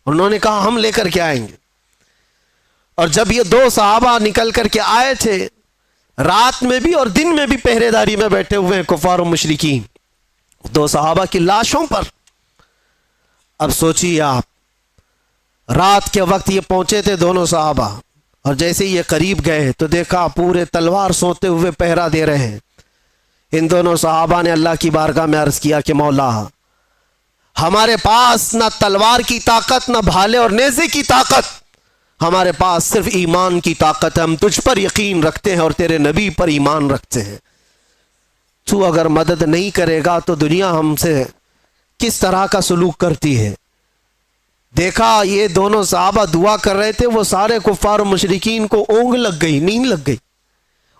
انہوں نے کہا ہم لے کر کے آئیں گے، اور جب یہ 2 صحابہ نکل کر کے آئے تھے، رات میں بھی اور دن میں بھی پہرے داری میں بیٹھے ہوئے ہیں کفار و مشرکین 2 صحابہ کی لاشوں پر۔ اب سوچیے آپ، رات کے وقت یہ پہنچے تھے دونوں صحابہ، اور جیسے یہ قریب گئے تو دیکھا پورے تلوار سوتے ہوئے پہرا دے رہے ہیں۔ ان دونوں صحابہ نے اللہ کی بارگاہ میں عرض کیا کہ مولا، ہمارے پاس نہ تلوار کی طاقت، نہ بھالے اور نیزے کی طاقت، ہمارے پاس صرف ایمان کی طاقت ہے۔ ہم تجھ پر یقین رکھتے ہیں اور تیرے نبی پر ایمان رکھتے ہیں، تو اگر مدد نہیں کرے گا تو دنیا ہم سے کس طرح کا سلوک کرتی ہے۔ دیکھا یہ دونوں صحابہ دعا کر رہے تھے، وہ سارے کفار و مشرکین کو اونگ لگ گئی، نیند لگ گئی،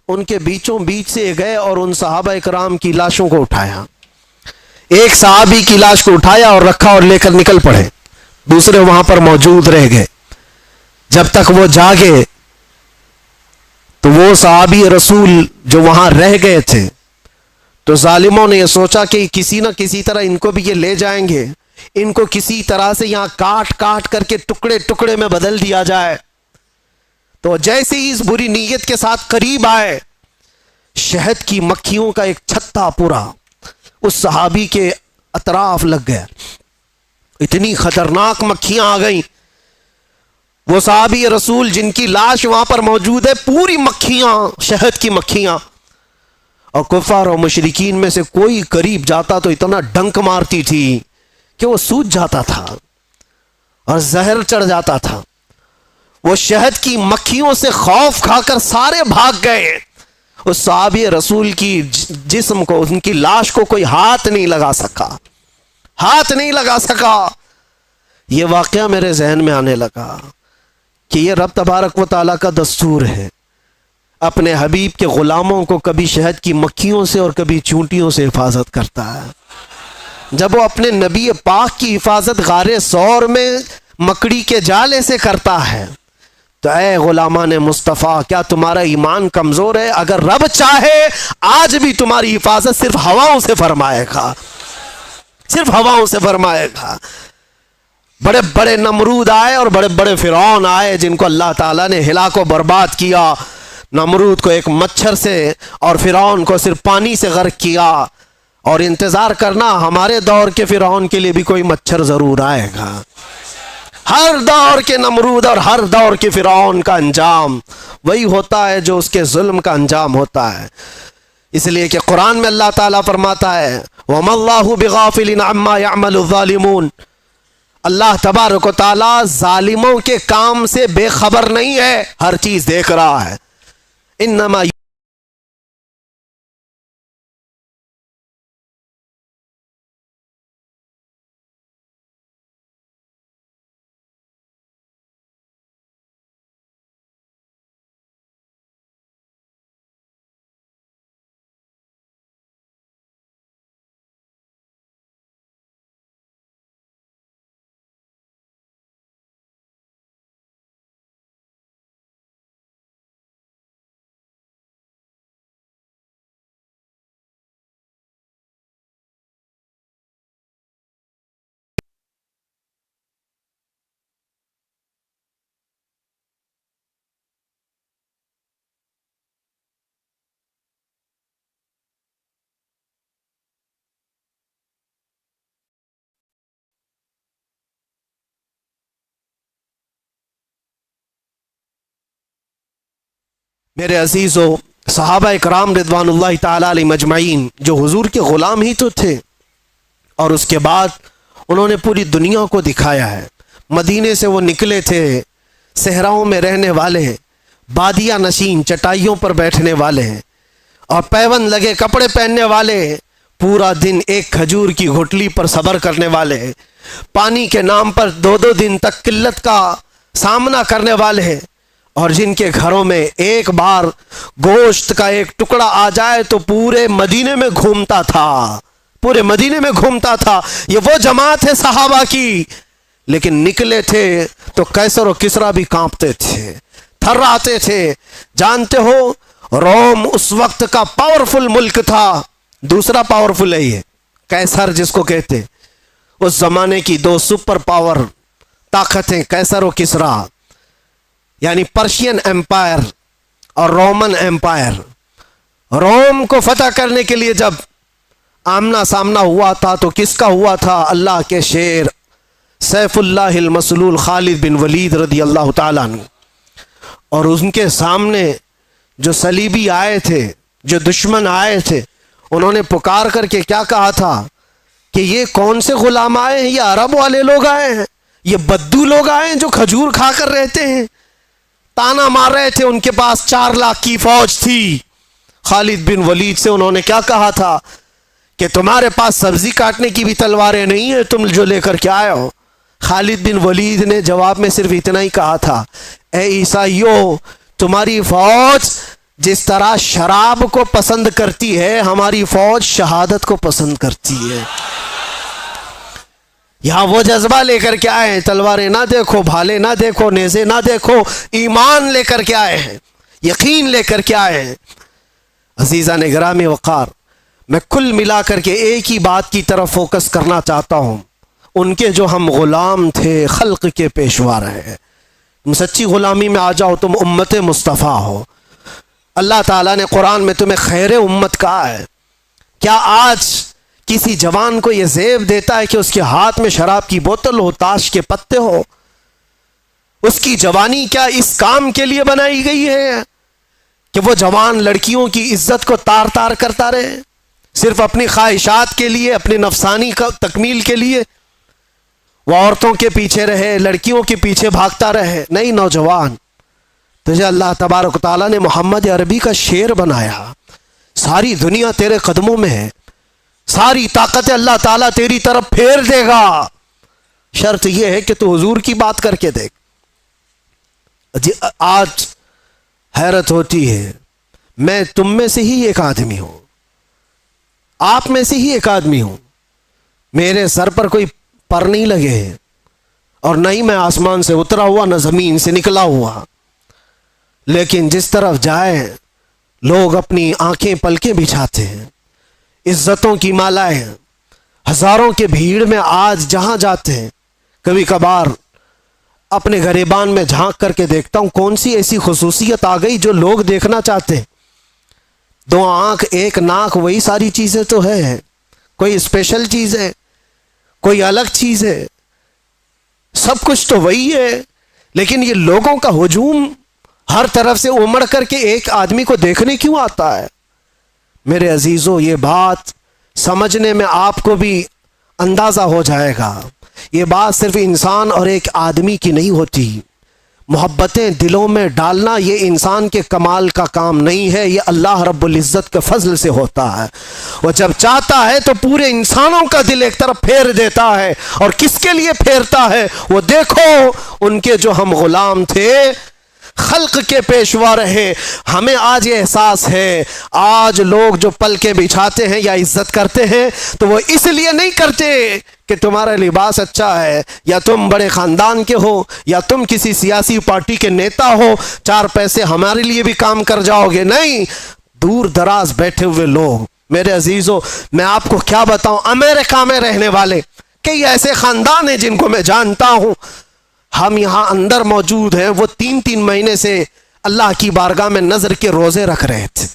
ان کے بیچوں بیچ سے گئے اور ان صحابہ اکرام کی لاشوں کو اٹھایا۔ ایک صحابی کی لاش کو اٹھایا اور رکھا اور لے کر نکل پڑے، دوسرے وہاں پر موجود رہ گئے۔ جب تک وہ جاگے تو وہ صحابی رسول جو وہاں رہ گئے تھے، تو ظالموں نے یہ سوچا کہ کسی نہ کسی طرح ان کو بھی یہ لے جائیں گے، ان کو کسی طرح سے یہاں کاٹ کاٹ کر کے ٹکڑے ٹکڑے میں بدل دیا جائے۔ تو جیسے ہی اس بری نیت کے ساتھ قریب آئے، شہد کی مکھیوں کا ایک چھتا پورا اس صحابی کے اطراف لگ گیا، اتنی خطرناک مکھیاں آ گئیں۔ وہ صحابی رسول جن کی لاش وہاں پر موجود ہے، پوری مکھیاں، شہد کی مکھیاں، اور کفار و مشرکین میں سے کوئی قریب جاتا تو اتنا ڈنک مارتی تھی کہ وہ سوج جاتا تھا اور زہر چڑھ جاتا تھا۔ وہ شہد کی مکھیوں سے خوف کھا کر سارے بھاگ گئے۔ اس صحابی رسول کی جسم کو، ان کی لاش کو کوئی ہاتھ نہیں لگا سکا، ہاتھ نہیں لگا سکا۔ یہ واقعہ میرے ذہن میں آنے لگا کہ یہ رب تبارک و تعالیٰ کا دستور ہے، اپنے حبیب کے غلاموں کو کبھی شہد کی مکھیوں سے اور کبھی چونٹیوں سے حفاظت کرتا ہے۔ جب وہ اپنے نبی پاک کی حفاظت غار ثور میں مکڑی کے جالے سے کرتا ہے تو اے غلامان مصطفیٰ، کیا تمہارا ایمان کمزور ہے؟ اگر رب چاہے آج بھی تمہاری حفاظت صرف ہواؤں سے فرمائے گا، صرف ہواؤں سے فرمائے گا۔ بڑے بڑے نمرود آئے اور بڑے بڑے فرعون آئے جن کو اللہ تعالیٰ نے ہلاک و برباد کیا۔ نمرود کو ایک مچھر سے اور فرعون کو صرف پانی سے غرق کیا، اور انتظار کرنا ہمارے دور کے فرعون کے لیے بھی کوئی مچھر ضرور آئے گا۔ ہر دور کے نمرود اور ہر دور کے فرعون کا انجام وہی ہوتا ہے جو اس کے ظلم کا انجام ہوتا ہے۔ اس لیے کہ قرآن میں اللہ تعالیٰ فرماتا ہے وَمَا اللَّهُ بِغَافِلٍ عَمَّا يَعْمَلُ الظَّالِمُونَ، اللہ تبارک و تعالیٰ ظالموں کے کام سے بے خبر نہیں ہے، ہر چیز دیکھ رہا ہے۔ انما میرے عزیزو، صحابہ اکرام رضوان اللہ تعالی علیہ مجمعین جو حضور کے غلام ہی تو تھے، اور اس کے بعد انہوں نے پوری دنیا کو دکھایا ہے۔ مدینے سے وہ نکلے تھے، صحراؤں میں رہنے والے ہیں، بادیہ نشین چٹائیوں پر بیٹھنے والے ہیں، اور پیون لگے کپڑے پہننے والے ہیں، پورا دن ایک کھجور کی گھٹلی پر صبر کرنے والے ہیں، پانی کے نام پر 2 دن تک قلت کا سامنا کرنے والے ہیں، اور جن کے گھروں میں ایک بار گوشت کا ایک ٹکڑا آ جائے تو پورے مدینے میں گھومتا تھا، پورے مدینے میں گھومتا تھا۔ یہ وہ جماعت ہے صحابہ کی، لیکن نکلے تھے تو قیصر و کسریٰ بھی کانپتے تھے، تھراتے تھے۔ جانتے ہو روم اس وقت کا پاورفل ملک تھا، دوسرا پاورفل ہے یہ قیصر جس کو کہتے، اس زمانے کی 2 سپر پاور طاقتیں قیصر و کسریٰ، یعنی پرشین ایمپائر اور رومن ایمپائر۔ روم کو فتح کرنے کے لیے جب آمنا سامنا ہوا تھا تو کس کا ہوا تھا؟ اللہ کے شیر سیف اللہ المسلول خالد بن ولید رضی اللہ تعالیٰ عنہ، اور ان کے سامنے جو صلیبی آئے تھے، جو دشمن آئے تھے، انہوں نے پکار کر کے کیا کہا تھا کہ یہ کون سے غلام آئے ہیں؟ یہ عرب والے لوگ آئے ہیں، یہ بدو لوگ آئے ہیں جو کھجور کھا کر رہتے ہیں۔ تانا مار رہے تھے، ان کے پاس 4 لاکھ کی فوج تھی۔ خالد بن ولید سے انہوں نے کیا کہا تھا کہ تمہارے پاس سبزی کاٹنے کی بھی تلواریں نہیں ہیں، تم جو لے کر کے آئے ہو؟ خالد بن ولید نے جواب میں صرف اتنا ہی کہا تھا، اے عیسائیو، تمہاری فوج جس طرح شراب کو پسند کرتی ہے، ہماری فوج شہادت کو پسند کرتی ہے۔ یہاں وہ جذبہ لے کر کے آئے ہیں، تلواریں نہ دیکھو، بھالے نہ دیکھو، نیزے نہ دیکھو، ایمان لے کر کے آئے ہیں، یقین لے کر کے آئے ہیں۔ عزیزان گرامی وقار، میں کل ملا کر کے ایک ہی بات کی طرف فوکس کرنا چاہتا ہوں، ان کے جو ہم غلام تھے، خلق کے پیشوا رہے۔ تم سچی غلامی میں آ جاؤ، تم امت مصطفیٰ ہو۔ اللہ تعالیٰ نے قرآن میں تمہیں خیر امت کہا ہے۔ کیا آج کسی جوان کو یہ زیب دیتا ہے کہ اس کے ہاتھ میں شراب کی بوتل ہو، تاش کے پتے ہو؟ اس کی جوانی کیا اس کام کے لیے بنائی گئی ہے کہ وہ جوان لڑکیوں کی عزت کو تار تار کرتا رہے، صرف اپنی خواہشات کے لیے، اپنی نفسانی تکمیل کے لیے وہ عورتوں کے پیچھے رہے، لڑکیوں کے پیچھے بھاگتا رہے؟ نہیں، نوجوان تجھے اللہ تبارک و تعالیٰ نے محمد عربی کا شعر بنایا، ساری دنیا تیرے قدموں میں ہے، ساری طاقت اللہ تعالیٰ تیری طرف پھیر دے گا، شرط یہ ہے کہ تو حضور کی بات کر کے دیکھ۔ جی آج حیرت ہوتی ہے، میں تم میں سے ہی ایک آدمی ہوں، آپ میں سے ہی ایک آدمی ہوں، میرے سر پر کوئی پر نہیں لگے ہیں، اور نہ ہی میں آسمان سے اترا ہوا نہ زمین سے نکلا ہوا، لیکن جس طرف جائے لوگ اپنی آنکھیں پلکیں بچھاتے ہیں، عزتوں کی مالائیں، ہزاروں کے بھیڑ میں آج جہاں جاتے ہیں، کبھی کبھار اپنے گریبان میں جھانک کر کے دیکھتا ہوں کون سی ایسی خصوصیت آ گئی جو لوگ دیکھنا چاہتے ہیں۔ 2 آنکھ 1 ناک، وہی ساری چیزیں تو ہے، کوئی اسپیشل چیز ہے، کوئی الگ چیز ہے، سب کچھ تو وہی ہے، لیکن یہ لوگوں کا ہجوم ہر طرف سے امڑ کر کے ایک آدمی کو دیکھنے کیوں آتا ہے؟ میرے عزیزو، یہ بات سمجھنے میں آپ کو بھی اندازہ ہو جائے گا، یہ بات صرف انسان اور ایک آدمی کی نہیں ہوتی، محبتیں دلوں میں ڈالنا یہ انسان کے کمال کا کام نہیں ہے، یہ اللہ رب العزت کے فضل سے ہوتا ہے۔ وہ جب چاہتا ہے تو پورے انسانوں کا دل ایک طرف پھیر دیتا ہے، اور کس کے لیے پھیرتا ہے؟ وہ دیکھو، ان کے جو ہم غلام تھے، خلق کے پیشوا رہے، ہمیں آج یہ احساس ہے، آج لوگ جو پلکیں بچھاتے ہیں یا عزت کرتے ہیں تو وہ اس لیے نہیں کرتے کہ تمہارا لباس اچھا ہے، یا تم بڑے خاندان کے ہو، یا تم کسی سیاسی پارٹی کے نیتا ہو، 4 پیسے ہمارے لیے بھی کام کر جاؤ گے، نہیں، دور دراز بیٹھے ہوئے لوگ۔ میرے عزیزو، میں آپ کو کیا بتاؤں، امریکہ میں رہنے والے کئی ایسے خاندان ہیں جن کو میں جانتا ہوں، ہم یہاں اندر موجود ہیں، وہ 3 مہینے سے اللہ کی بارگاہ میں نظر کے روزے رکھ رہے تھے،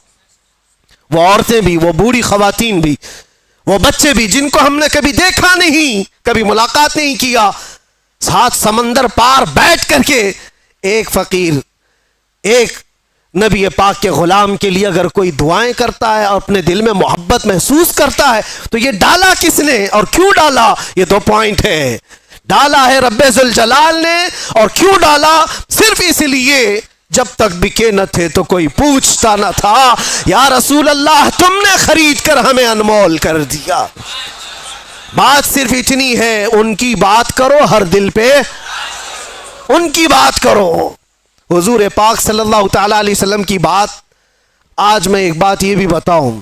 وہ عورتیں بھی، وہ بوڑھی خواتین بھی، وہ بچے بھی، جن کو ہم نے کبھی دیکھا نہیں، کبھی ملاقات نہیں کیا، 7 سمندر پار بیٹھ کر کے ایک فقیر، ایک نبی پاک کے غلام کے لیے اگر کوئی دعائیں کرتا ہے اور اپنے دل میں محبت محسوس کرتا ہے تو یہ ڈالا کس نے اور کیوں ڈالا؟ یہ 2 پوائنٹ ہے، ڈالا ہے رب ذوالجلال نے، اور کیوں ڈالا؟ صرف اس لیے جب تک بکے نہ تھے تو کوئی پوچھتا نہ تھا، یا رسول اللہ تم نے خرید کر ہمیں انمول کر دیا۔ بات صرف اتنی ہے، ان کی بات کرو، ہر دل پہ ان کی بات کرو۔ حضور پاک صلی اللہ تعالی علیہ وسلم کی بات، آج میں ایک بات یہ بھی بتاؤں،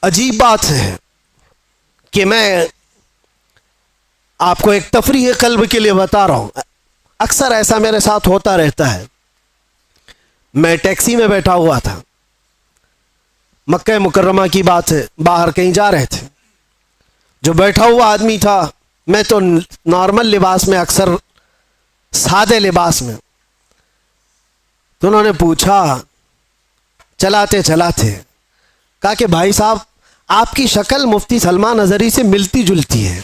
عجیب بات ہے کہ میں آپ کو ایک تفریح قلب کے لیے بتا رہا ہوں، اکثر ایسا میرے ساتھ ہوتا رہتا ہے۔ میں ٹیکسی میں بیٹھا ہوا تھا، مکہ مکرمہ کی بات ہے، باہر کہیں جا رہے تھے، جو بیٹھا ہوا آدمی تھا، میں تو نارمل لباس میں، اکثر سادے لباس میں، تو انہوں نے پوچھا چلاتے چلاتے، کہا کہ بھائی صاحب آپ کی شکل مفتی سلمان اظہری سے ملتی جلتی ہے۔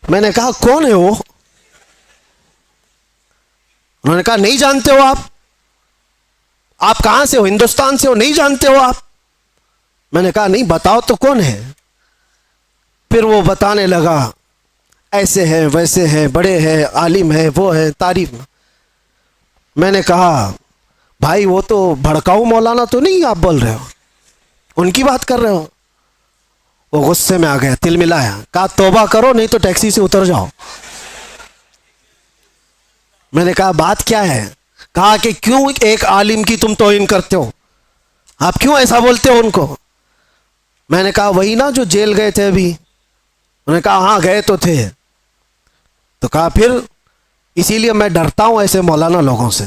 میں نے کہا کون ہے وہ؟ انہوں نے کہا نہیں جانتے ہو آپ کہاں سے ہو؟ ہندوستان سے ہو؟ نہیں جانتے ہو آپ؟ میں نے کہا نہیں، بتاؤ تو کون ہے؟ پھر وہ بتانے لگا، ایسے ہیں ویسے ہیں، بڑے ہیں، عالم ہیں، وہ ہیں، تعریف۔ میں نے کہا بھائی وہ تو بھڑکاؤ مولانا تو نہیں آپ بول رہے ہو، ان کی بات کر رہے ہو؟ وہ غصے میں آ گیا، تل ملایا، کہا توبہ کرو نہیں تو ٹیکسی سے اتر جاؤ۔ میں نے کہا بات کیا ہے؟ کہا کہ کیوں ایک عالم کی تم توہین کرتے ہو، آپ کیوں ایسا بولتے ہو ان کو؟ میں نے کہا وہی نا جو جیل گئے تھے ابھی۔ انہوں نے کہا ہاں گئے تو تھے۔ تو کہا پھر اسی لیے میں ڈرتا ہوں ایسے مولانا لوگوں سے۔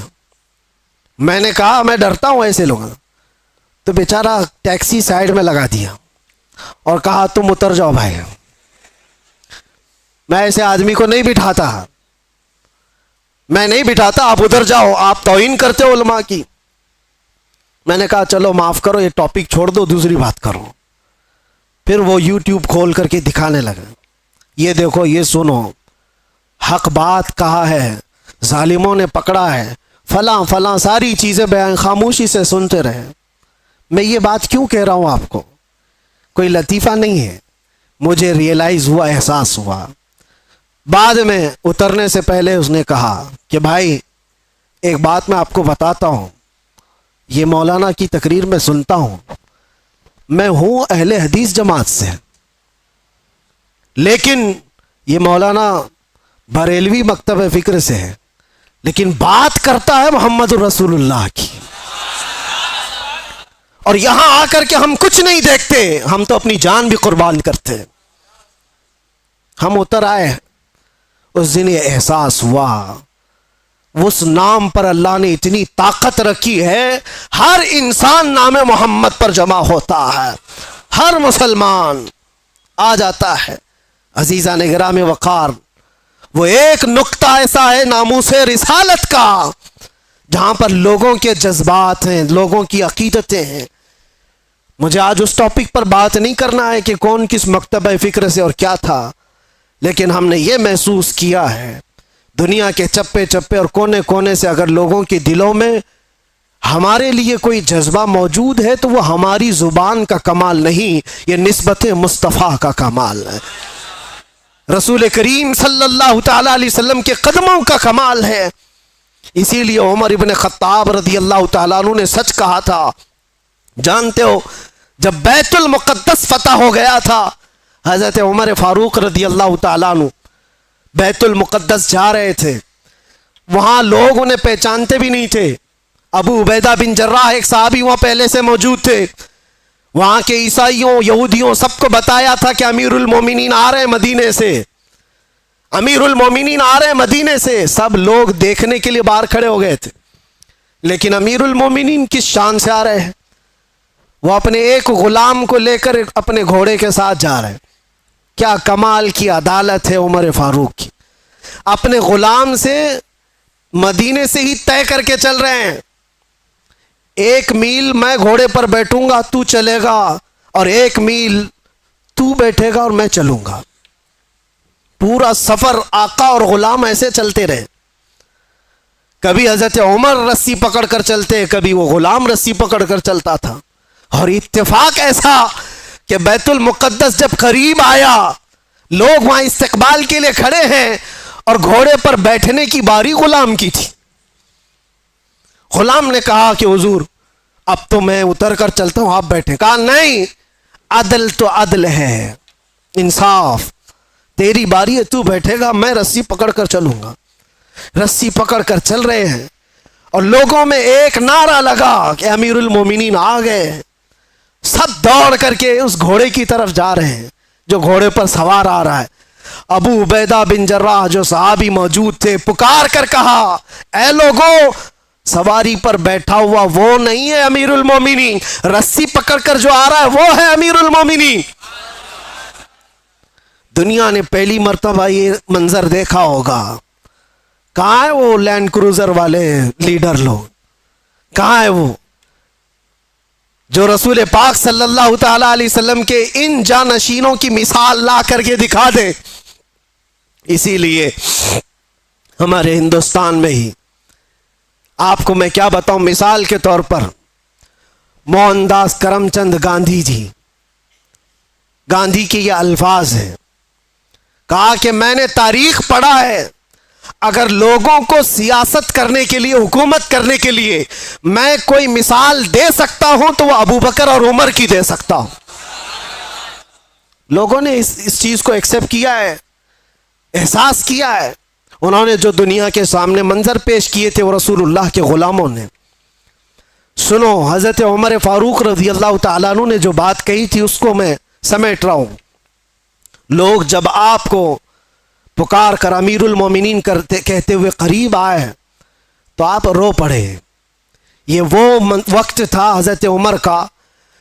میں نے کہا میں ڈرتا ہوں ایسے لوگوں سے۔ تو بیچارہ ٹیکسی سائیڈ میں لگا دیا اور کہا تم اتر جاؤ بھائی، میں ایسے آدمی کو نہیں بٹھاتا، میں نہیں بٹھاتا، آپ ادھر جاؤ، آپ توہین کرتے ہو علماء کی۔ میں نے کہا چلو معاف کرو، یہ ٹاپک چھوڑ دو، دوسری بات کرو۔ پھر وہ یوٹیوب کھول کر کے دکھانے لگا، یہ دیکھو، یہ سنو، حق بات کہا ہے، ظالموں نے پکڑا ہے، فلاں فلاں ساری چیزیں بیان، خاموشی سے سنتے رہے۔ میں یہ بات کیوں کہہ رہا ہوں آپ کو؟ کوئی لطیفہ نہیں ہے، مجھے ریئلائز ہوا، احساس ہوا، بعد میں اترنے سے پہلے اس نے کہا کہ بھائی ایک بات میں آپ کو بتاتا ہوں، یہ مولانا کی تقریر میں سنتا ہوں، میں ہوں اہل حدیث جماعت سے، لیکن یہ مولانا بریلوی مکتب فکر سے ہے، لیکن بات کرتا ہے محمد رسول اللہ کی، اور یہاں آ کر کے ہم کچھ نہیں دیکھتے، ہم تو اپنی جان بھی قربان کرتے ہیں۔ ہم اتر آئے، اس دن یہ احساس ہوا اس نام پر اللہ نے اتنی طاقت رکھی ہے، ہر انسان نام محمد پر جمع ہوتا ہے، ہر مسلمان آ جاتا ہے۔ عزیزان گرامی وقار، وہ ایک نقطہ ایسا ہے ناموس رسالت کا جہاں پر لوگوں کے جذبات ہیں، لوگوں کی عقیدتیں ہیں۔ مجھے آج اس ٹاپک پر بات نہیں کرنا ہے کہ کون کس مکتبہ فکر سے اور کیا تھا، لیکن ہم نے یہ محسوس کیا ہے دنیا کے چپے چپے اور کونے کونے سے اگر لوگوں کے دلوں میں ہمارے لیے کوئی جذبہ موجود ہے تو وہ ہماری زبان کا کمال نہیں، یہ نسبت مصطفیٰ کا کمال ہے، رسول کریم صلی اللہ تعالی علیہ وسلم کے قدموں کا کمال ہے۔ اسی لیے عمر ابن خطاب رضی اللہ تعالیٰ عنہ نے سچ کہا تھا۔ جانتے ہو جب بیت المقدس فتح ہو گیا تھا، حضرت عمر فاروق رضی اللہ تعالیٰ عنہ بیت المقدس جا رہے تھے، وہاں لوگ انہیں پہچانتے بھی نہیں تھے۔ ابو عبیدہ بن جراح ایک صحابی وہاں پہلے سے موجود تھے، وہاں کے عیسائیوں یہودیوں سب کو بتایا تھا کہ امیر المومنین آ رہے ہیں مدینے سے، امیر المومنین آ رہے ہیں مدینے سے۔ سب لوگ دیکھنے کے لیے باہر کھڑے ہو گئے تھے، لیکن امیر المومنین کس شان سے آ رہے ہیں؟ وہ اپنے ایک غلام کو لے کر اپنے گھوڑے کے ساتھ جا رہے ہیں۔ کیا کمال کی عدالت ہے عمر فاروق کی، اپنے غلام سے مدینے سے ہی طے کر کے چل رہے ہیں، 1 میل میں گھوڑے پر بیٹھوں گا تو چلے گا، اور 1 میل تو بیٹھے گا اور میں چلوں گا۔ پورا سفر آقا اور غلام ایسے چلتے رہے، کبھی حضرت عمر رسی پکڑ کر چلتے، کبھی وہ غلام رسی پکڑ کر چلتا تھا۔ اور اتفاق ایسا کہ بیت المقدس جب قریب آیا، لوگ وہاں استقبال کے لیے کھڑے ہیں اور گھوڑے پر بیٹھنے کی باری غلام کی تھی۔ غلام نے کہا کہ حضور اب تو میں اتر کر چلتا ہوں، آپ بیٹھے۔ کہا نہیں، عدل تو عدل ہے، انصاف، تیری باری ہے تو بیٹھے گا، میں رسی پکڑ کر چلوں گا۔ رسی پکڑ کر چل رہے ہیں اور لوگوں میں ایک نعرہ لگا کہ امیر المومنین آ گئے، سب دوڑ کر کے اس گھوڑے کی طرف جا رہے ہیں جو گھوڑے پر سوار آ رہا ہے۔ ابو عبیدہ بن جراح جو صحابی موجود تھے پکار کر کہا، اے لوگوں، سواری پر بیٹھا ہوا وہ نہیں ہے امیر المومنین، رسی پکڑ کر جو آ رہا ہے وہ ہے امیر المومنین۔ دنیا نے پہلی مرتبہ یہ منظر دیکھا ہوگا۔ کہاں ہے وہ لینڈ کروزر والے لیڈر لوگ؟ کہاں ہے وہ جو رسول پاک صلی اللہ تعالی علیہ وسلم کے ان جانشینوں کی مثال لا کر کے دکھا دے؟ اسی لیے ہمارے ہندوستان میں ہی آپ کو میں کیا بتاؤں، مثال کے طور پر موہن داس کرم چند گاندھی جی، گاندھی کے یہ الفاظ ہیں، کہا کہ میں نے تاریخ پڑھا ہے، اگر لوگوں کو سیاست کرنے کے لیے، حکومت کرنے کے لیے میں کوئی مثال دے سکتا ہوں تو وہ ابو بکر اور عمر کی دے سکتا ہوں۔ لوگوں نے اس چیز کو ایکسپٹ کیا ہے، احساس کیا ہے۔ انہوں نے جو دنیا کے سامنے منظر پیش کیے تھے وہ رسول اللہ کے غلاموں نے۔ سنو، حضرت عمر فاروق رضی اللہ تعالیٰ عنہ نے جو بات کہی تھی اس کو میں سمیٹ رہا ہوں۔ لوگ جب آپ کو پکار کر امیر المومنین کہتے ہوئے قریب آئے تو آپ رو پڑے۔ یہ وہ وقت تھا حضرت عمر کا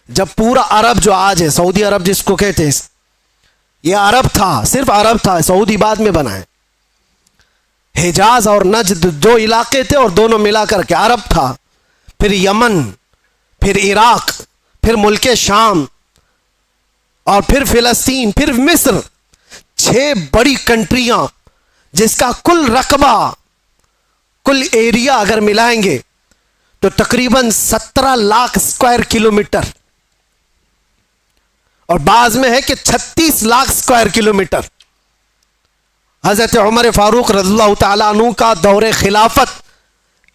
جب پورا عرب جو آج ہے، سعودی عرب جس کو کہتے ہیں، یہ عرب تھا، صرف عرب تھا، سعودی بعد میں بنا ہے۔ حجاز اور نجد دو علاقے تھے اور دونوں ملا کر کے عرب تھا، پھر یمن، پھر عراق، پھر ملک شام، اور پھر فلسطین، پھر مصر، 6 بڑی کنٹریاں جس کا کل رقبہ، کل ایریا اگر ملائیں گے تو تقریباً 17 لاکھ اسکوائر کلومیٹر، اور بعض میں ہے کہ 36 لاکھ اسکوائر کلومیٹر۔ حضرت عمر فاروق رضی اللہ تعالیٰ عنہ کا دور خلافت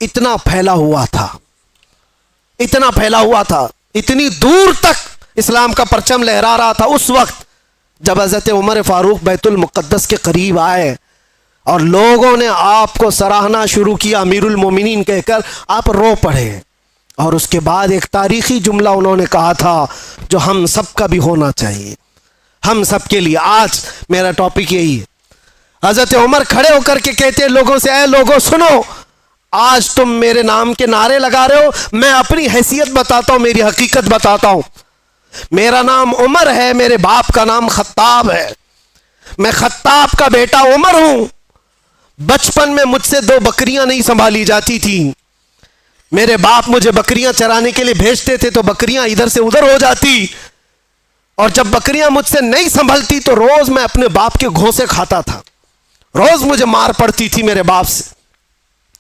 اتنا پھیلا ہوا تھا، اتنا پھیلا ہوا تھا، اتنی دور تک اسلام کا پرچم لہرا رہا تھا اس وقت جب حضرت عمر فاروق بیت المقدس کے قریب آئے اور لوگوں نے آپ کو سراہنا شروع کیا امیر المومنین کہہ کر، آپ رو پڑے اور اس کے بعد ایک تاریخی جملہ انہوں نے کہا تھا جو ہم سب کا بھی ہونا چاہیے، ہم سب کے لیے۔ آج میرا ٹاپک یہی ہے۔ حضرت عمر کھڑے ہو کر کے کہتے ہیں لوگوں سے، اے لوگوں سنو، آج تم میرے نام کے نعرے لگا رہے ہو، میں اپنی حیثیت بتاتا ہوں، میری حقیقت بتاتا ہوں۔ میرا نام عمر ہے، میرے باپ کا نام خطاب ہے، میں خطاب کا بیٹا عمر ہوں۔ بچپن میں مجھ سے 2 بکریاں نہیں سنبھالی جاتی تھی، میرے باپ مجھے بکریاں چرانے کے لیے بھیجتے تھے تو بکریاں ادھر سے ادھر ہو جاتی، اور جب بکریاں مجھ سے نہیں سنبھلتی تو روز میں اپنے باپ کے گھوسے کھاتا تھا، روز مجھے مار پڑتی تھی میرے باپ سے،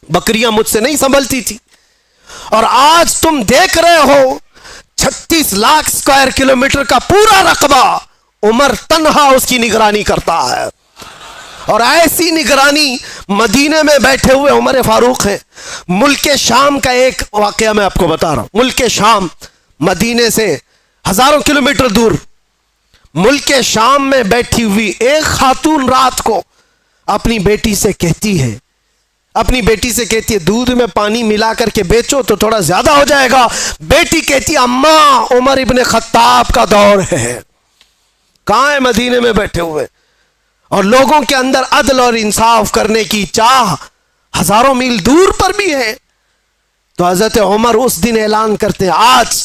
بکریاں مجھ سے نہیں سنبھلتی تھی۔ اور آج تم دیکھ رہے ہو 36 لاکھ اسکوائر کلومیٹر کا پورا رقبہ عمر تنہا اس کی نگرانی کرتا ہے، اور ایسی نگرانی مدینے میں بیٹھے ہوئے عمر فاروق ہیں۔ ملک شام کا ایک واقعہ میں آپ کو بتا رہا ہوں۔ ملک شام مدینے سے ہزاروں کلومیٹر دور، ملک شام میں بیٹھی ہوئی ایک خاتون رات کو اپنی بیٹی سے کہتی ہے، دودھ میں پانی ملا کر کے بیچو تو تھوڑا زیادہ ہو جائے گا۔ بیٹی کہتی ہے اماں عمر ابن خطاب کا دور ہے۔ کہاں ہے؟ مدینے میں بیٹھے ہوئے، اور لوگوں کے اندر عدل اور انصاف کرنے کی چاہ ہزاروں میل دور پر بھی ہے۔ تو حضرت عمر اس دن اعلان کرتے ہیں، آج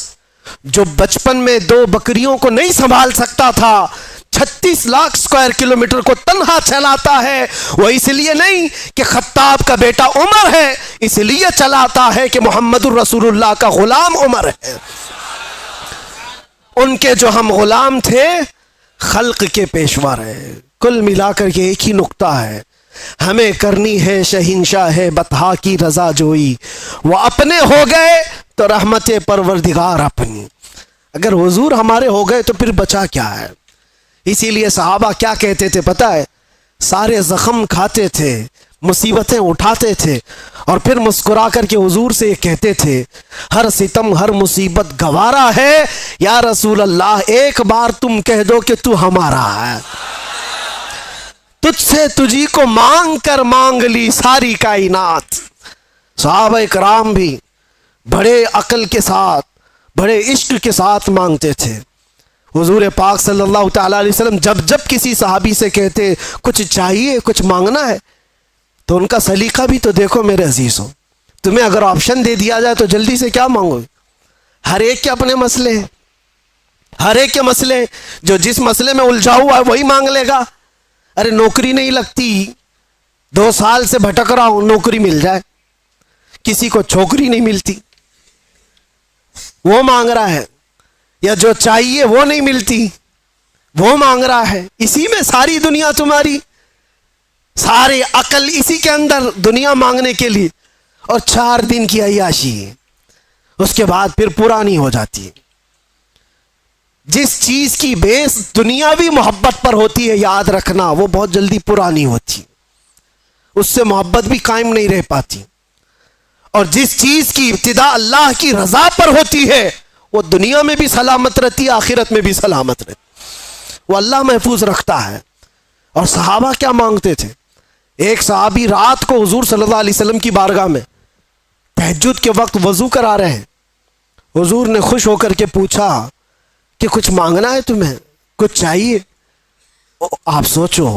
جو بچپن میں 2 بکریوں کو نہیں سنبھال سکتا تھا، 36 لاکھ اسکوائر کلومیٹر کو تنہا چلاتا ہے، وہ اس لیے نہیں کہ خطاب کا بیٹا عمر ہے، اس لیے چلاتا ہے کہ محمد الرسول اللہ کا غلام عمر ہے۔ ان کے جو ہم غلام تھے، خلق کے پیشوا رہے۔ کل ملا کر کے ایک ہی نقطہ ہے، ہمیں کرنی ہے شہنشاہ بطحا کی رضا جوئی، وہ اپنے ہو گئے تو رحمت پروردگار اپنی۔ اگر حضور ہمارے ہو گئے تو پھر بچا کیا ہے؟ اسی لیے صحابہ کیا کہتے تھے پتہ ہے؟ سارے زخم کھاتے تھے، مصیبتیں اٹھاتے تھے، اور پھر مسکرا کر کے حضور سے یہ کہتے تھے، ہر ستم ہر مصیبت گوارا ہے، یا رسول اللہ ایک بار تم کہہ دو کہ تو ہمارا ہے۔ تجھ سے تجھی کو مانگ کر مانگ لی ساری کائنات۔ صحابہ کرام بھی بڑے عقل کے ساتھ، بڑے عشق کے ساتھ مانگتے تھے۔ حضور پاک صلی اللہ تعالیٰ علیہ وسلم جب کسی صحابی سے کہتے کچھ چاہیے، کچھ مانگنا ہے، تو ان کا سلیقہ بھی تو دیکھو میرے عزیزوں۔ تمہیں اگر آپشن دے دیا جائے تو جلدی سے کیا مانگو؟ ہر ایک کے اپنے مسئلے ہیں، ہر ایک کے مسئلے، جو جس مسئلے میں الجھا ہوا ہے وہی مانگ لے گا۔ ارے نوکری نہیں لگتی، 2 سال سے بھٹک رہا ہوں، نوکری مل جائے۔ کسی کو چھوکری نہیں ملتی، وہ مانگ رہا ہے، یا جو چاہیے وہ نہیں ملتی، وہ مانگ رہا ہے۔ اسی میں ساری دنیا تمہاری، سارے عقل اسی کے اندر دنیا مانگنے کے لیے، اور 4 دن کی عیاشی، اس کے بعد پھر پرانی ہو جاتی ہے۔ جس چیز کی بیس دنیاوی محبت پر ہوتی ہے، یاد رکھنا وہ بہت جلدی پرانی ہوتی، اس سے محبت بھی قائم نہیں رہ پاتی، اور جس چیز کی ابتدا اللہ کی رضا پر ہوتی ہے وہ دنیا میں بھی سلامت رہتی ہے، آخرت میں بھی سلامت رہتی، وہ اللہ محفوظ رکھتا ہے۔ اور صحابہ کیا مانگتے تھے؟ ایک صحابی رات کو حضور صلی اللہ علیہ وسلم کی بارگاہ میں تہجد کے وقت وضو کرا رہے ہیں، حضور نے خوش ہو کر کے پوچھا کہ کچھ مانگنا ہے تمہیں، کچھ چاہیے؟ آپ سوچو،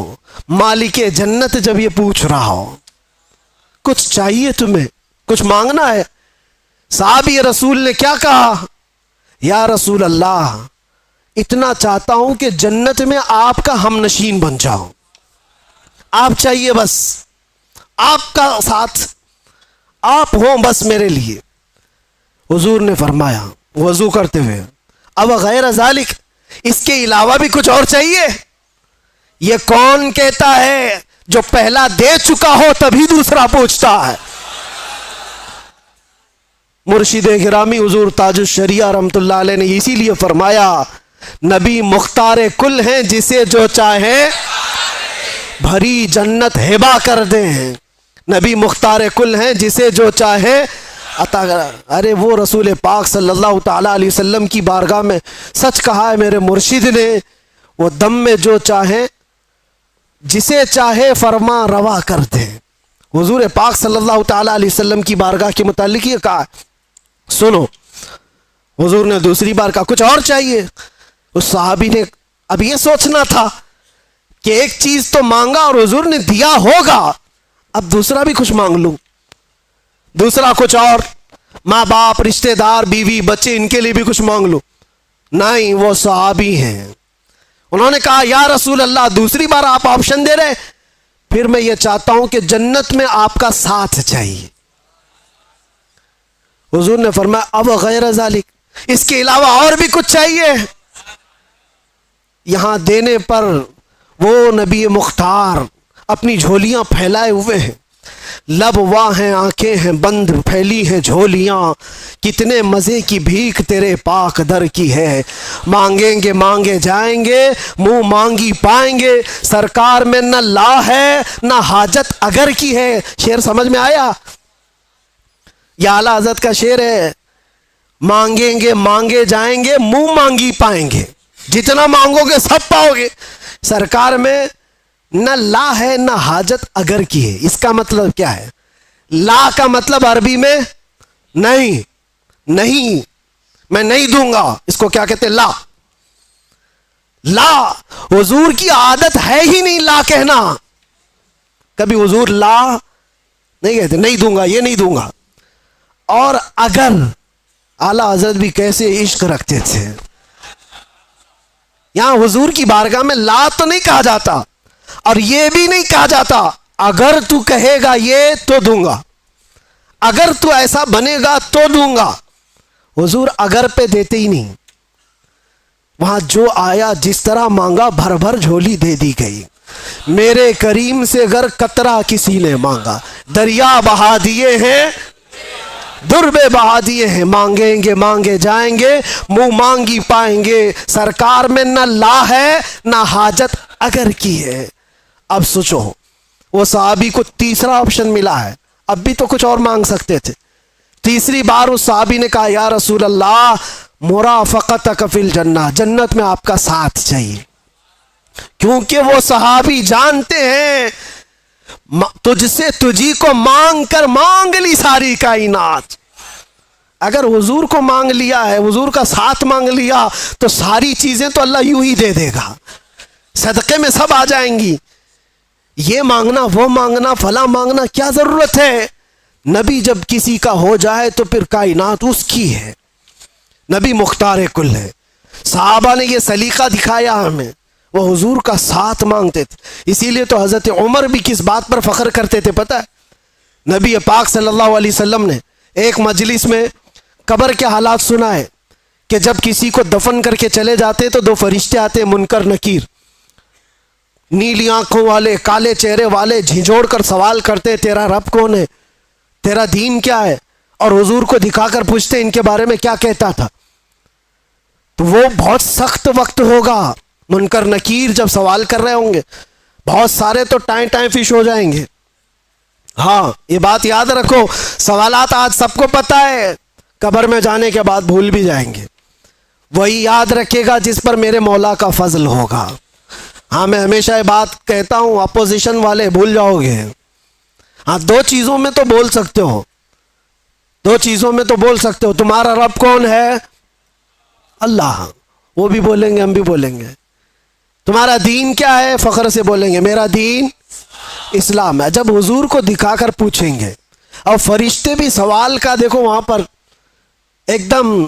مالک جنت جب یہ پوچھ رہا ہو کچھ چاہیے تمہیں، کچھ مانگنا ہے، صحابی رسول نے کیا کہا؟ یا رسول اللہ اتنا چاہتا ہوں کہ جنت میں آپ کا ہم نشین بن جاؤں، آپ چاہیے بس، آپ کا ساتھ آپ ہوں بس میرے لیے۔ حضور نے فرمایا وضو کرتے ہوئے، اب غیر ذالک، اس کے علاوہ بھی کچھ اور چاہیے؟ یہ کون کہتا ہے جو پہلا دے چکا ہو تبھی دوسرا پوچھتا ہے؟ مرشد گرامی حضور تاج الشریعہ رحمت اللہ علیہ نے اسی لیے فرمایا، نبی مختار کل ہیں، جسے جو چاہے بھری جنت ہبا کر دیں. نبی مختار کل ہیں, جسے جو چاہے عطا. ارے وہ رسول پاک صلی اللہ تعالی علیہ وسلم کی بارگاہ میں سچ کہا ہے میرے مرشد نے, وہ دم میں جو چاہے جسے چاہے فرما روا کر دیں. حضور پاک صلی اللہ تعالی علیہ وسلم کی بارگاہ کے متعلق یہ کہا. سنو, حضور نے دوسری بار کہا کچھ اور چاہیے. اس صحابی نے اب یہ سوچنا تھا کہ ایک چیز تو مانگا اور حضور نے دیا ہوگا, اب دوسرا بھی کچھ مانگ لوں, دوسرا کچھ اور, ماں باپ رشتہ دار بیوی بچے ان کے لیے بھی کچھ مانگ لوں. نہیں, وہ صحابی ہیں. انہوں نے کہا یا رسول اللہ دوسری بار آپ آپشن دے رہے, پھر میں یہ چاہتا ہوں کہ جنت میں آپ کا ساتھ چاہیے. حضور نے فرمایا اب غیر ذالک, اس کے علاوہ اور بھی کچھ چاہیے. یہاں دینے پر وہ نبی مختار اپنی جھولیاں پھیلائے ہوئے ہیں, لب واہ ہیں آنکھیں ہیں بند پھیلی ہیں جھولیاں, کتنے مزے کی بھیک تیرے پاک در کی ہے. مانگیں گے مانگے جائیں گے, منہ مانگی پائیں گے. سرکار میں نہ لا ہے نہ حاجت اگر کی ہے. شعر سمجھ میں آیا؟ یہ اعلیٰ حضرت کا شعر ہے. مانگیں گے مانگے جائیں گے, منہ مانگی پائیں گے. جتنا مانگو گے سب پاؤ گے. سرکار میں نہ لا ہے نہ حاجت اگر کی ہے. اس کا مطلب کیا ہے؟ لا کا مطلب عربی میں نہیں, نہیں میں نہیں دوں گا, اس کو کیا کہتے ہیں؟ لا. لا حضور کی عادت ہے ہی نہیں لا کہنا. کبھی حضور لا نہیں کہتے, نہیں دوں گا, یہ نہیں دوں گا. اور اگر, اعلیٰ حضرت بھی کیسے عشق رکھتے تھے. یہاں حضور کی بارگاہ میں لا تو نہیں کہا جاتا اور یہ بھی نہیں کہا جاتا اگر تو کہے گا یہ تو دوں گا, اگر تو ایسا بنے گا تو دوں گا. حضور اگر پہ دیتے ہی نہیں. وہاں جو آیا جس طرح مانگا بھر بھر جھولی دے دی گئی. میرے کریم سے گر قطرہ کسی نے مانگا, دریا بہا دیے ہیں دربے بہا دیے ہیں. مانگیں گے مانگے جائیں گے, منہ مانگی پائیں گے. سرکار میں نہ لا ہے نہ حاجت اگر کی ہے. اب سوچو, وہ صحابی کو تیسرا آپشن ملا ہے, اب بھی تو کچھ اور مانگ سکتے تھے. تیسری بار اس صحابی نے کہا یا رسول اللہ مرافقتک فی الجنہ, جنت میں آپ کا ساتھ چاہیے. کیونکہ وہ صحابی جانتے ہیں تجھ سے تجھی کو مانگ کر مانگ لی ساری کائنات. اگر حضور کو مانگ لیا ہے, حضور کا ساتھ مانگ لیا, تو ساری چیزیں تو اللہ یوں ہی دے دے گا, صدقے میں سب آ جائیں گی. یہ مانگنا وہ مانگنا فلاں مانگنا کیا ضرورت ہے؟ نبی جب کسی کا ہو جائے تو پھر کائنات اس کی ہے. نبی مختار کل ہے. صحابہ نے یہ سلیقہ دکھایا ہمیں, وہ حضور کا ساتھ مانگتے تھے. اسی لیے تو حضرت عمر بھی کس بات پر فخر کرتے تھے پتہ ہے؟ نبی پاک صلی اللہ علیہ وسلم نے ایک مجلس میں قبر کے حالات سنائے کہ جب کسی کو دفن کر کے چلے جاتے تو دو فرشتے آتے, منکر نکیر, نیلی آنکھوں والے کالے چہرے والے, جھنجھوڑ کر سوال کرتے تیرا رب کون ہے, تیرا دین کیا ہے, اور حضور کو دکھا کر پوچھتے ان کے بارے میں کیا کہتا تھا. تو وہ بہت سخت وقت ہوگا. منکر نکیر جب سوال کر رہے ہوں گے, بہت سارے تو ٹائم فش ہو جائیں گے. ہاں یہ بات یاد رکھو, سوالات آج سب کو پتہ ہے, قبر میں جانے کے بعد بھول بھی جائیں گے. وہی یاد رکھے گا جس پر میرے مولا کا فضل ہوگا. ہاں میں ہمیشہ یہ بات کہتا ہوں, اپوزیشن والے بھول جاؤ گے. ہاں دو چیزوں میں تو بول سکتے ہو, دو چیزوں میں تو بول سکتے ہو. تمہارا رب کون ہے؟ اللہ. وہ بھی بولیں گے, ہم بھی بولیں گے. تمہارا دین کیا ہے؟ فخر سے بولیں گے میرا دین اسلام ہے. جب حضور کو دکھا کر پوچھیں گے, اور فرشتے بھی سوال کا دیکھو وہاں پر ایک دم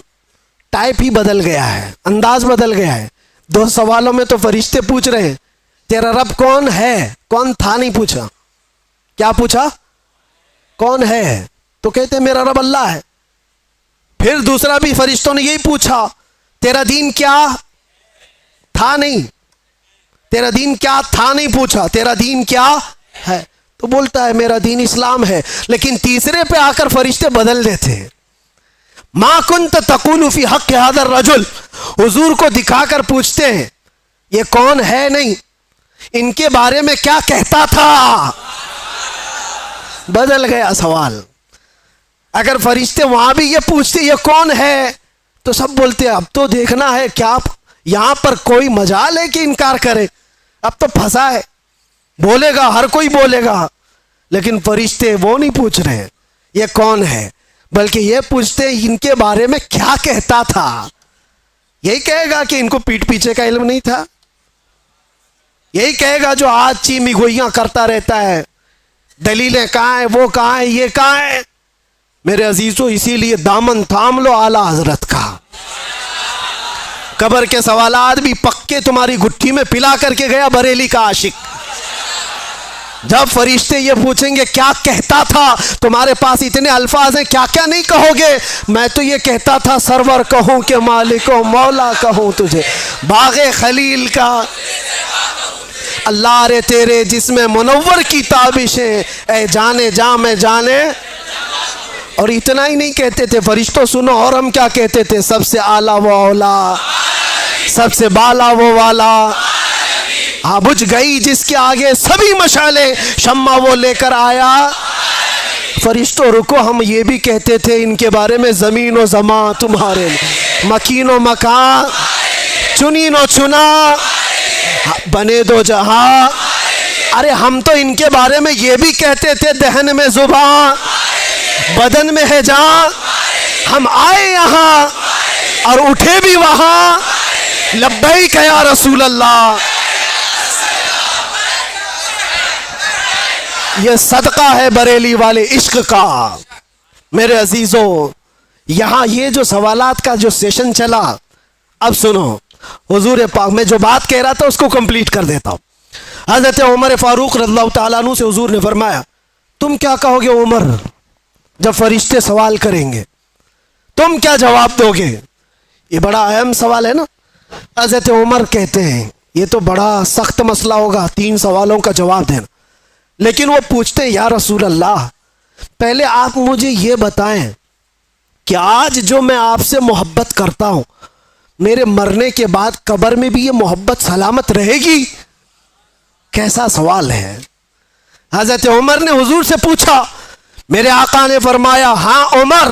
ٹائپ ہی بدل گیا ہے, انداز بدل گیا ہے. دو سوالوں میں تو فرشتے پوچھ رہے ہیں تیرا رب کون ہے, کون تھا نہیں پوچھا. کیا پوچھا؟ کون ہے, تو کہتے ہیں میرا رب اللہ ہے. پھر دوسرا بھی فرشتوں نے یہی پوچھا تیرا دین کیا تھا, نہیں تیرا دین کیا تھا نہیں پوچھا, تیرا دین کیا ہے, تو بولتا ہے میرا دین اسلام ہے. لیکن تیسرے پہ آ کر فرشتے بدل دیتے ہیں. ما کنت تقول فی حق هذا الرجل, حضور کو دکھا کر پوچھتے ہیں یہ کون ہے, نہیں ان کے بارے میں کیا کہتا تھا؟ بدل گیا سوال. اگر فرشتے وہاں بھی یہ پوچھتے یہ کون ہے تو سب بولتے اب تو دیکھنا ہے کیا یہاں پر کوئی مجال ہے کہ انکار کرے، اب تو پھنسا ہے، بولے گا ہر کوئی بولے گا. لیکن فرشتے وہ نہیں پوچھ رہے یہ کون ہے، بلکہ یہ پوچھتے ان کے بارے میں کیا کہتا تھا. یہی کہے گا کہ ان کو پیٹ پیچھے کا علم نہیں تھا، یہی کہے گا جو آج چیمی گوئیاں کرتا رہتا ہے دلیلیں کہاں ہیں، وہ کہاں ہیں، یہ کہاں ہے. میرے عزیزو اسی لیے دامن تھام لو اعلیٰ حضرت کا. قبر کے سوالات بھی پکے تمہاری گٹھی میں پلا کر کے گیا بریلی کا عاشق. جب فرشتے یہ پوچھیں گے کیا کہتا تھا، تمہارے پاس اتنے الفاظ ہیں کیا کیا نہیں کہو گے. میں تو یہ کہتا تھا سرور کہوں کہ مالک و مولا کہوں تجھے، باغ خلیل کا اللہ رے تیرے جس میں منور کی تابشیں، اے جانے جاں میں جانے. اور اتنا ہی نہیں کہتے تھے فرشتوں سنو، اور ہم کیا کہتے تھے، سب سے اعلیٰ وہ اولا، سب سے بالا وہ والا. ہاں بجھ گئی جس کے آگے سبھی مشالیں، شمع وہ لے کر آیا. فرشتوں رکو، ہم یہ بھی کہتے تھے ان کے بارے میں زمین و زمان تمہارے، مکین و مکان، چنین و چنا، بنے دو جہاں. ارے ہم تو ان کے بارے میں یہ بھی کہتے تھے دہن میں زبان، بدن میں ہے جان. ہم آئے یہاں اور اٹھے بھی وہاں، لبیک یا رسول اللہ. یہ صدقہ ہے بریلی والے عشق کا. میرے عزیزو یہاں یہ جو سوالات کا جو سیشن چلا، اب سنو حضور پاک، میں جو بات کہہ رہا تھا اس کو کمپلیٹ کر دیتا ہوں. حضرت عمر فاروق رضی اللہ تعالیٰ عنہ سے حضور نے فرمایا تم کیا کہو گے عمر جب فرشتے سوال کریں گے، تم کیا جواب دو گے؟ یہ بڑا اہم سوال ہے نا. حضرت عمر کہتے ہیں یہ تو بڑا سخت مسئلہ ہوگا 3 سوالوں کا جواب دینا. لیکن وہ پوچھتے ہیں یا رسول اللہ پہلے آپ مجھے یہ بتائیں کہ آج جو میں آپ سے محبت کرتا ہوں، میرے مرنے کے بعد قبر میں بھی یہ محبت سلامت رہے گی؟ کیسا سوال ہے. حضرت عمر نے حضور سے پوچھا، میرے آقا نے فرمایا ہاں عمر،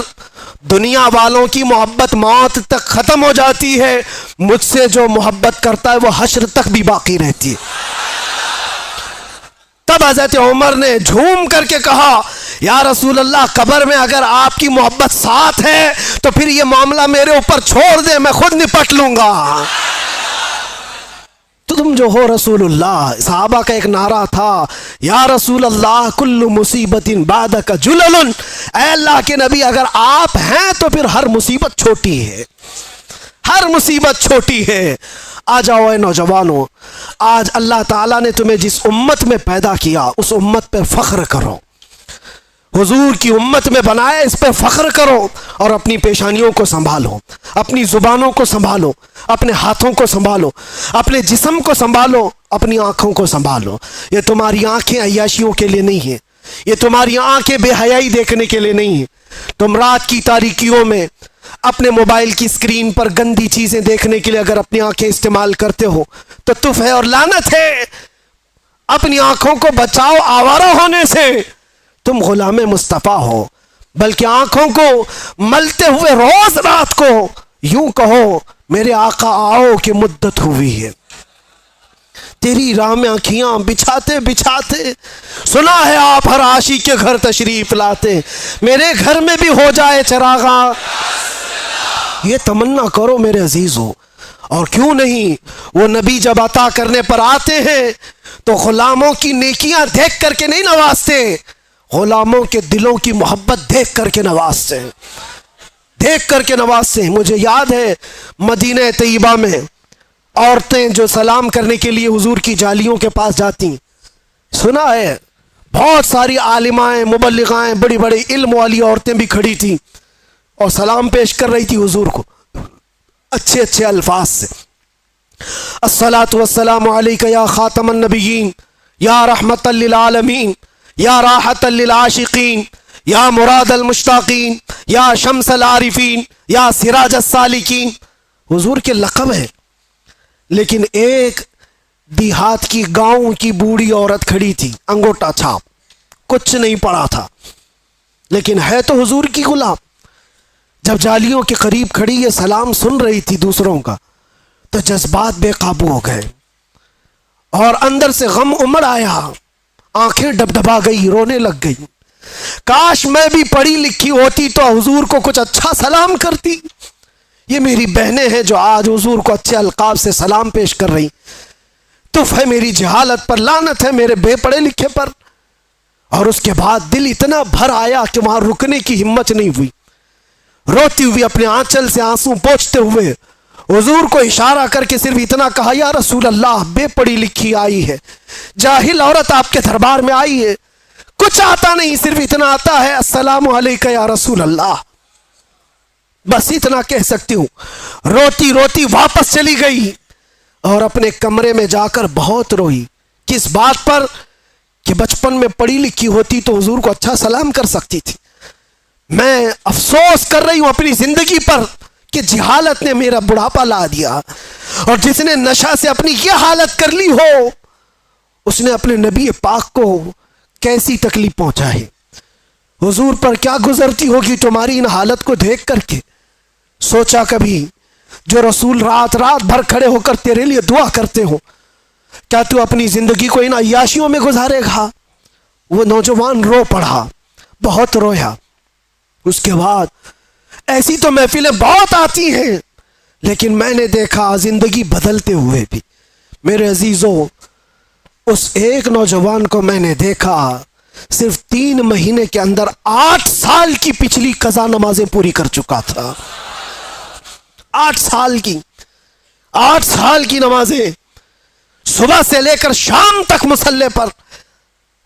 دنیا والوں کی محبت موت تک ختم ہو جاتی ہے، مجھ سے جو محبت کرتا ہے وہ حشر تک بھی باقی رہتی ہے. تب حضرت عمر نے جھوم کر کے کہا یا رسول اللہ قبر میں اگر آپ کی محبت ساتھ ہے تو پھر یہ معاملہ میرے اوپر چھوڑ دے، میں خود نپٹ لوں گا. تو تم جو ہو رسول اللہ. صحابہ کا ایک نعرہ تھا یا رسول اللہ کل مصیبت بعدک جلل، اے اللہ کے نبی اگر آپ ہیں تو پھر ہر مصیبت چھوٹی ہے، ہر مصیبت چھوٹی ہے. آ جاؤ اے نوجوانوں، آج اللہ تعالیٰ نے تمہیں جس امت میں پیدا کیا اس امت پر فخر کرو. حضور کی امت میں بنایا، اس پہ فخر کرو اور اپنی پیشانیوں کو سنبھالو، اپنی زبانوں کو سنبھالو، اپنے ہاتھوں کو سنبھالو، اپنے جسم کو سنبھالو، اپنی آنکھوں کو سنبھالو. یہ تمہاری آنکھیں عیاشیوں کے لیے نہیں ہیں، یہ تمہاری آنکھیں بے حیائی دیکھنے کے لیے نہیں ہیں. تم رات کی تاریکیوں میں اپنے موبائل کی اسکرین پر گندی چیزیں دیکھنے کے لیے اگر اپنی آنکھیں استعمال کرتے ہو تو تف ہے اور لعنت ہے. اپنی آنکھوں کو بچاؤ آوارہ ہونے سے. تم غلام مصطفیٰ ہو، بلکہ آنکھوں کو ملتے ہوئے روز رات کو یوں کہو میرے آقا آؤ کہ مدت ہوئی ہے. تیری راہ میں آنکھیاں بچھاتے بچھاتے سنا ہے آپ ہر عاشق کے گھر تشریف لاتے، میرے گھر میں بھی ہو جائے چراغاں. یہ تمنا کرو میرے عزیزو. اور کیوں نہیں، وہ نبی جب عطا کرنے پر آتے ہیں تو غلاموں کی نیکیاں دیکھ کر کے نہیں نوازتے، غلاموں کے دلوں کی محبت دیکھ کر کے نوازتے ہیں، دیکھ کر کے نوازتے ہیں. مجھے یاد ہے مدینہ طیبہ میں عورتیں جو سلام کرنے کے لیے حضور کی جالیوں کے پاس جاتی، سنا ہے بہت ساری عالمائیں مبلغائیں بڑی بڑی علم والی عورتیں بھی کھڑی تھیں اور سلام پیش کر رہی تھی حضور کو اچھے اچھے الفاظ سے. الصلاۃ والسلام علیک یا خاتم النبیین، یا رحمت للعالمین، یا راحت للعاشقین، یا مراد المشتاقین، یا شمس العارفین، یا سراج السالکین. حضور کے لقب ہے، لیکن ایک دیہات کی گاؤں کی بوڑھی عورت کھڑی تھی، انگوٹا چھاپ، کچھ نہیں پڑا تھا لیکن ہے تو حضور کی غلام۔ جب جالیوں کے قریب کھڑی یہ سلام سن رہی تھی دوسروں کا تو جذبات بے قابو ہو گئے اور اندر سے غم امڑ آیا، آنکھیں ڈبڈبا گئی، رونے لگ گئی۔ کاش میں بھی پڑھی لکھی ہوتی تو حضور کو کچھ اچھا سلام کرتی۔ یہ میری بہنیں ہیں جو آج حضور کو اچھے القاب سے سلام پیش کر رہی، تف ہے میری جہالت پر، لعنت ہے میرے بے پڑھے لکھے پر۔ اور اس کے بعد دل اتنا بھر آیا کہ وہاں رکنے کی ہمت نہیں ہوئی، روتی ہوئی اپنے آنچل سے آنسو پوچھتے ہوئے حضور کو اشارہ کر کے صرف اتنا کہا، یا رسول اللہ، بے پڑھی لکھی آئی ہے، جاہل عورت آپ کے دربار میں آئی ہے، کچھ آتا نہیں، صرف اتنا آتا ہے، السلام علیکہ یا رسول اللہ، بس اتنا کہہ سکتی ہوں۔ روتی روتی واپس چلی گئی اور اپنے کمرے میں جا کر بہت روئی۔ کس بات پر؟ کہ بچپن میں پڑھی لکھی ہوتی تو حضور کو اچھا سلام کر سکتی تھی۔ میں افسوس کر رہی ہوں اپنی زندگی پر کہ جہالت نے میرا بڑھاپا لا دیا، اور جس نے نشہ سے اپنی یہ حالت کر لی ہو اس نے اپنے نبی پاک کو کیسی تکلیف پہنچائی۔ حضور پر کیا گزرتی ہوگی تمہاری ان حالت کو دیکھ کر کے؟ سوچا کبھی جو رسول رات رات بھر کھڑے ہو کر تیرے لیے دعا کرتے ہو، کیا تو اپنی زندگی کو ان عیاشیوں میں گزارے گا؟ وہ نوجوان رو پڑا، بہت رویا۔ اس کے بعد ایسی تو محفلیں بہت آتی ہیں لیکن میں نے دیکھا زندگی بدلتے ہوئے بھی۔ میرے عزیزوں، اس ایک نوجوان کو میں نے دیکھا صرف 3 مہینے کے اندر 8 سال کی پچھلی قضا نمازیں پوری کر چکا تھا۔ 8 سال کی نمازیں، صبح سے لے کر شام تک مصلی پر۔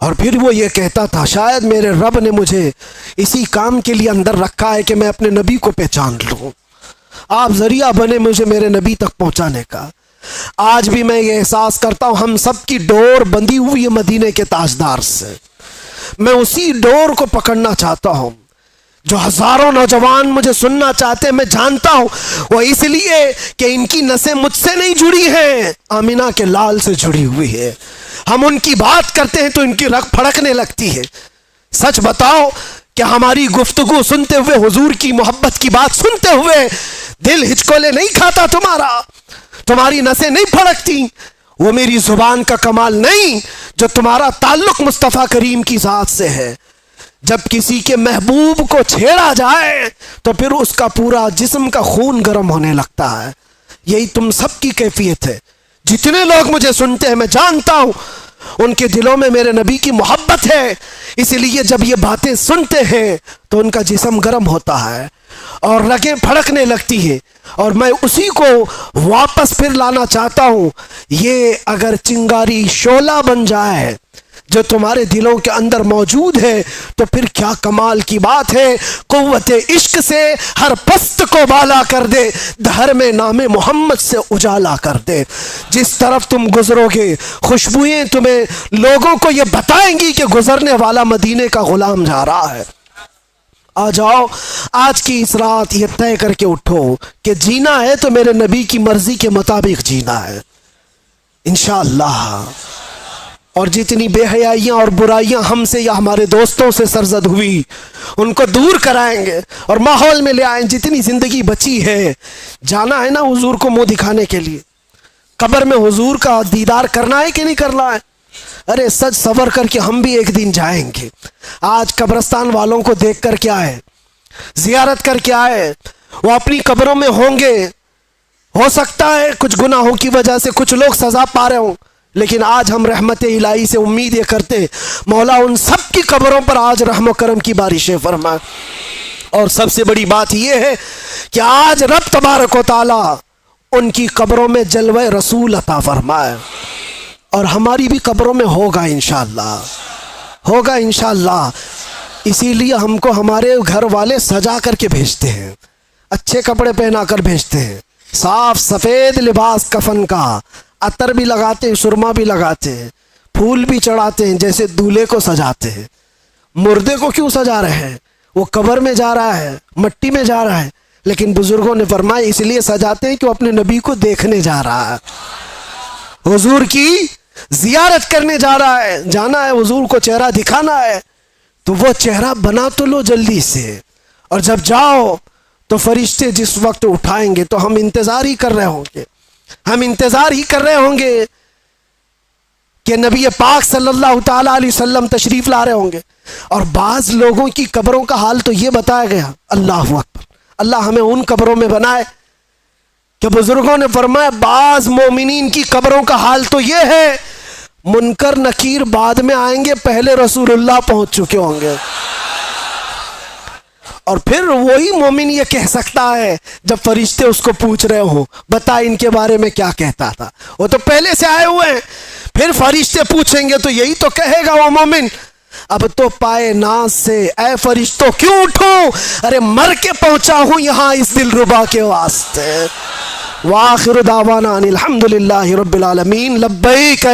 اور پھر وہ یہ کہتا تھا، شاید میرے رب نے مجھے اسی کام کے لیے اندر رکھا ہے کہ میں اپنے نبی کو پہچان لوں، آپ ذریعہ بنے مجھے میرے نبی تک پہنچانے کا۔ آج بھی میں یہ احساس کرتا ہوں ہم سب کی ڈور بندھی ہوئی ہے مدینے کے تاجدار سے، میں اسی ڈور کو پکڑنا چاہتا ہوں۔ جو ہزاروں نوجوان مجھے سننا چاہتے ہیں، میں جانتا ہوں وہ اس لیے کہ ان کی نسیں مجھ سے نہیں جڑی ہیں، آمینہ کے لال سے جڑی ہوئی ہے۔ ہم ان کی بات کرتے ہیں تو ان کی رگ پھڑکنے لگتی ہے۔ سچ بتاؤ کہ ہماری گفتگو سنتے ہوئے، حضور کی محبت کی بات سنتے ہوئے دل ہچکولے نہیں کھاتا تمہارا؟ تمہاری نسیں نہیں پھڑکتی؟ وہ میری زبان کا کمال نہیں جو تمہارا تعلق مصطفیٰ کریم کی ذات سے ہے۔ جب کسی کے محبوب کو چھیڑا جائے تو پھر اس کا پورا جسم کا خون گرم ہونے لگتا ہے۔ یہی تم سب کی کیفیت ہے۔ جتنے لوگ مجھے سنتے ہیں میں جانتا ہوں ان کے دلوں میں میرے نبی کی محبت ہے، اسی لیے جب یہ باتیں سنتے ہیں تو ان کا جسم گرم ہوتا ہے اور رگیں پھڑکنے لگتی ہیں، اور میں اسی کو واپس پھر لانا چاہتا ہوں۔ یہ اگر چنگاری شعلہ بن جائے جو تمہارے دلوں کے اندر موجود ہے تو پھر کیا کمال کی بات ہے۔ قوت عشق سے ہر پست کو بالا کر دے، دھر میں نام محمد سے اجالا کر دے۔ جس طرف تم گزرو گے خوشبوئیں تمہیں لوگوں کو یہ بتائیں گی کہ گزرنے والا مدینے کا غلام جا رہا ہے۔ آ جاؤ آج کی اس رات یہ طے کر کے اٹھو کہ جینا ہے تو میرے نبی کی مرضی کے مطابق جینا ہے انشاءاللہ۔ اور جتنی بے حیائیاں اور برائیاں ہم سے یا ہمارے دوستوں سے سرزد ہوئی ان کو دور کرائیں گے اور ماحول میں لے آئیں۔ جتنی زندگی بچی ہے جانا ہے نا حضور کو منہ دکھانے کے لیے، قبر میں حضور کا دیدار کرنا ہے کہ نہیں کرنا ہے؟ ارے سج سور کر کے ہم بھی ایک دن جائیں گے۔ آج قبرستان والوں کو دیکھ کر کیا ہے، زیارت کر کے آئے، وہ اپنی قبروں میں ہوں گے، ہو سکتا ہے کچھ گناہوں کی وجہ سے کچھ لوگ سزا پا رہے ہوں، لیکن آج ہم رحمت الہی سے امید یہ کرتے مولا ان سب کی قبروں پر آج رحم و کرم کی بارشیں فرمائے۔ اور سب سے بڑی بات یہ ہے کہ آج رب تبارک و تعالی ان کی قبروں میں جلوہ رسول عطا فرمائے، اور ہماری بھی قبروں میں ہوگا انشاءاللہ، ہوگا انشاءاللہ۔ اسی لیے ہم کو ہمارے گھر والے سجا کر کے بھیجتے ہیں، اچھے کپڑے پہنا کر بھیجتے ہیں، صاف سفید لباس کفن کا، عطر بھی لگاتے ہیں، سرما بھی لگاتے ہیں، پھول بھی چڑھاتے ہیں، جیسے دولہے کو سجاتے ہیں۔ مردے کو کیوں سجا رہے ہیں؟ وہ قبر میں جا رہا ہے، مٹی میں جا رہا ہے، لیکن بزرگوں نے فرمایا اس لیے سجاتے ہیں کہ وہ اپنے نبی کو دیکھنے جا رہا ہے۔ حضور کی زیارت کرنے جانا ہے، حضور کو چہرہ دکھانا ہے، تو وہ چہرہ بنا تو لو جلدی سے، اور جب جاؤ تو فرشتے جس وقت اٹھائیں گے تو ہم انتظار ہی کر رہے ہوں گے کہ نبی پاک صلی اللہ تعالی علیہ وسلم تشریف لا رہے ہوں گے. اور بعض لوگوں کی قبروں کا حال تو یہ بتایا گیا، اللہ اکبر، اللہ ہمیں ان قبروں میں بنائے کہ بزرگوں نے فرمایا بعض مومنین کی قبروں کا حال تو یہ ہے منکر نکیر بعد میں آئیں گے، پہلے رسول اللہ پہنچ چکے ہوں گے. اور پھر وہی مومن یہ کہہ سکتا ہے جب فرشتے اس کو پوچھ رہے ہوں بتا ان کے بارے میں کیا کہتا تھا، وہ تو پہلے سے آئے ہوئے ہیں، پھر فرشتے پوچھیں گے تو یہی تو کہے گا وہ مومن، اب تو پائے ناز سے اے فرشتوں کیوں اٹھوں، ارے مر کے پہنچا ہوں یہاں اس دلربا کے واسطے. وآخر دعوانا ان الحمدللہ رب العالمین. لبیک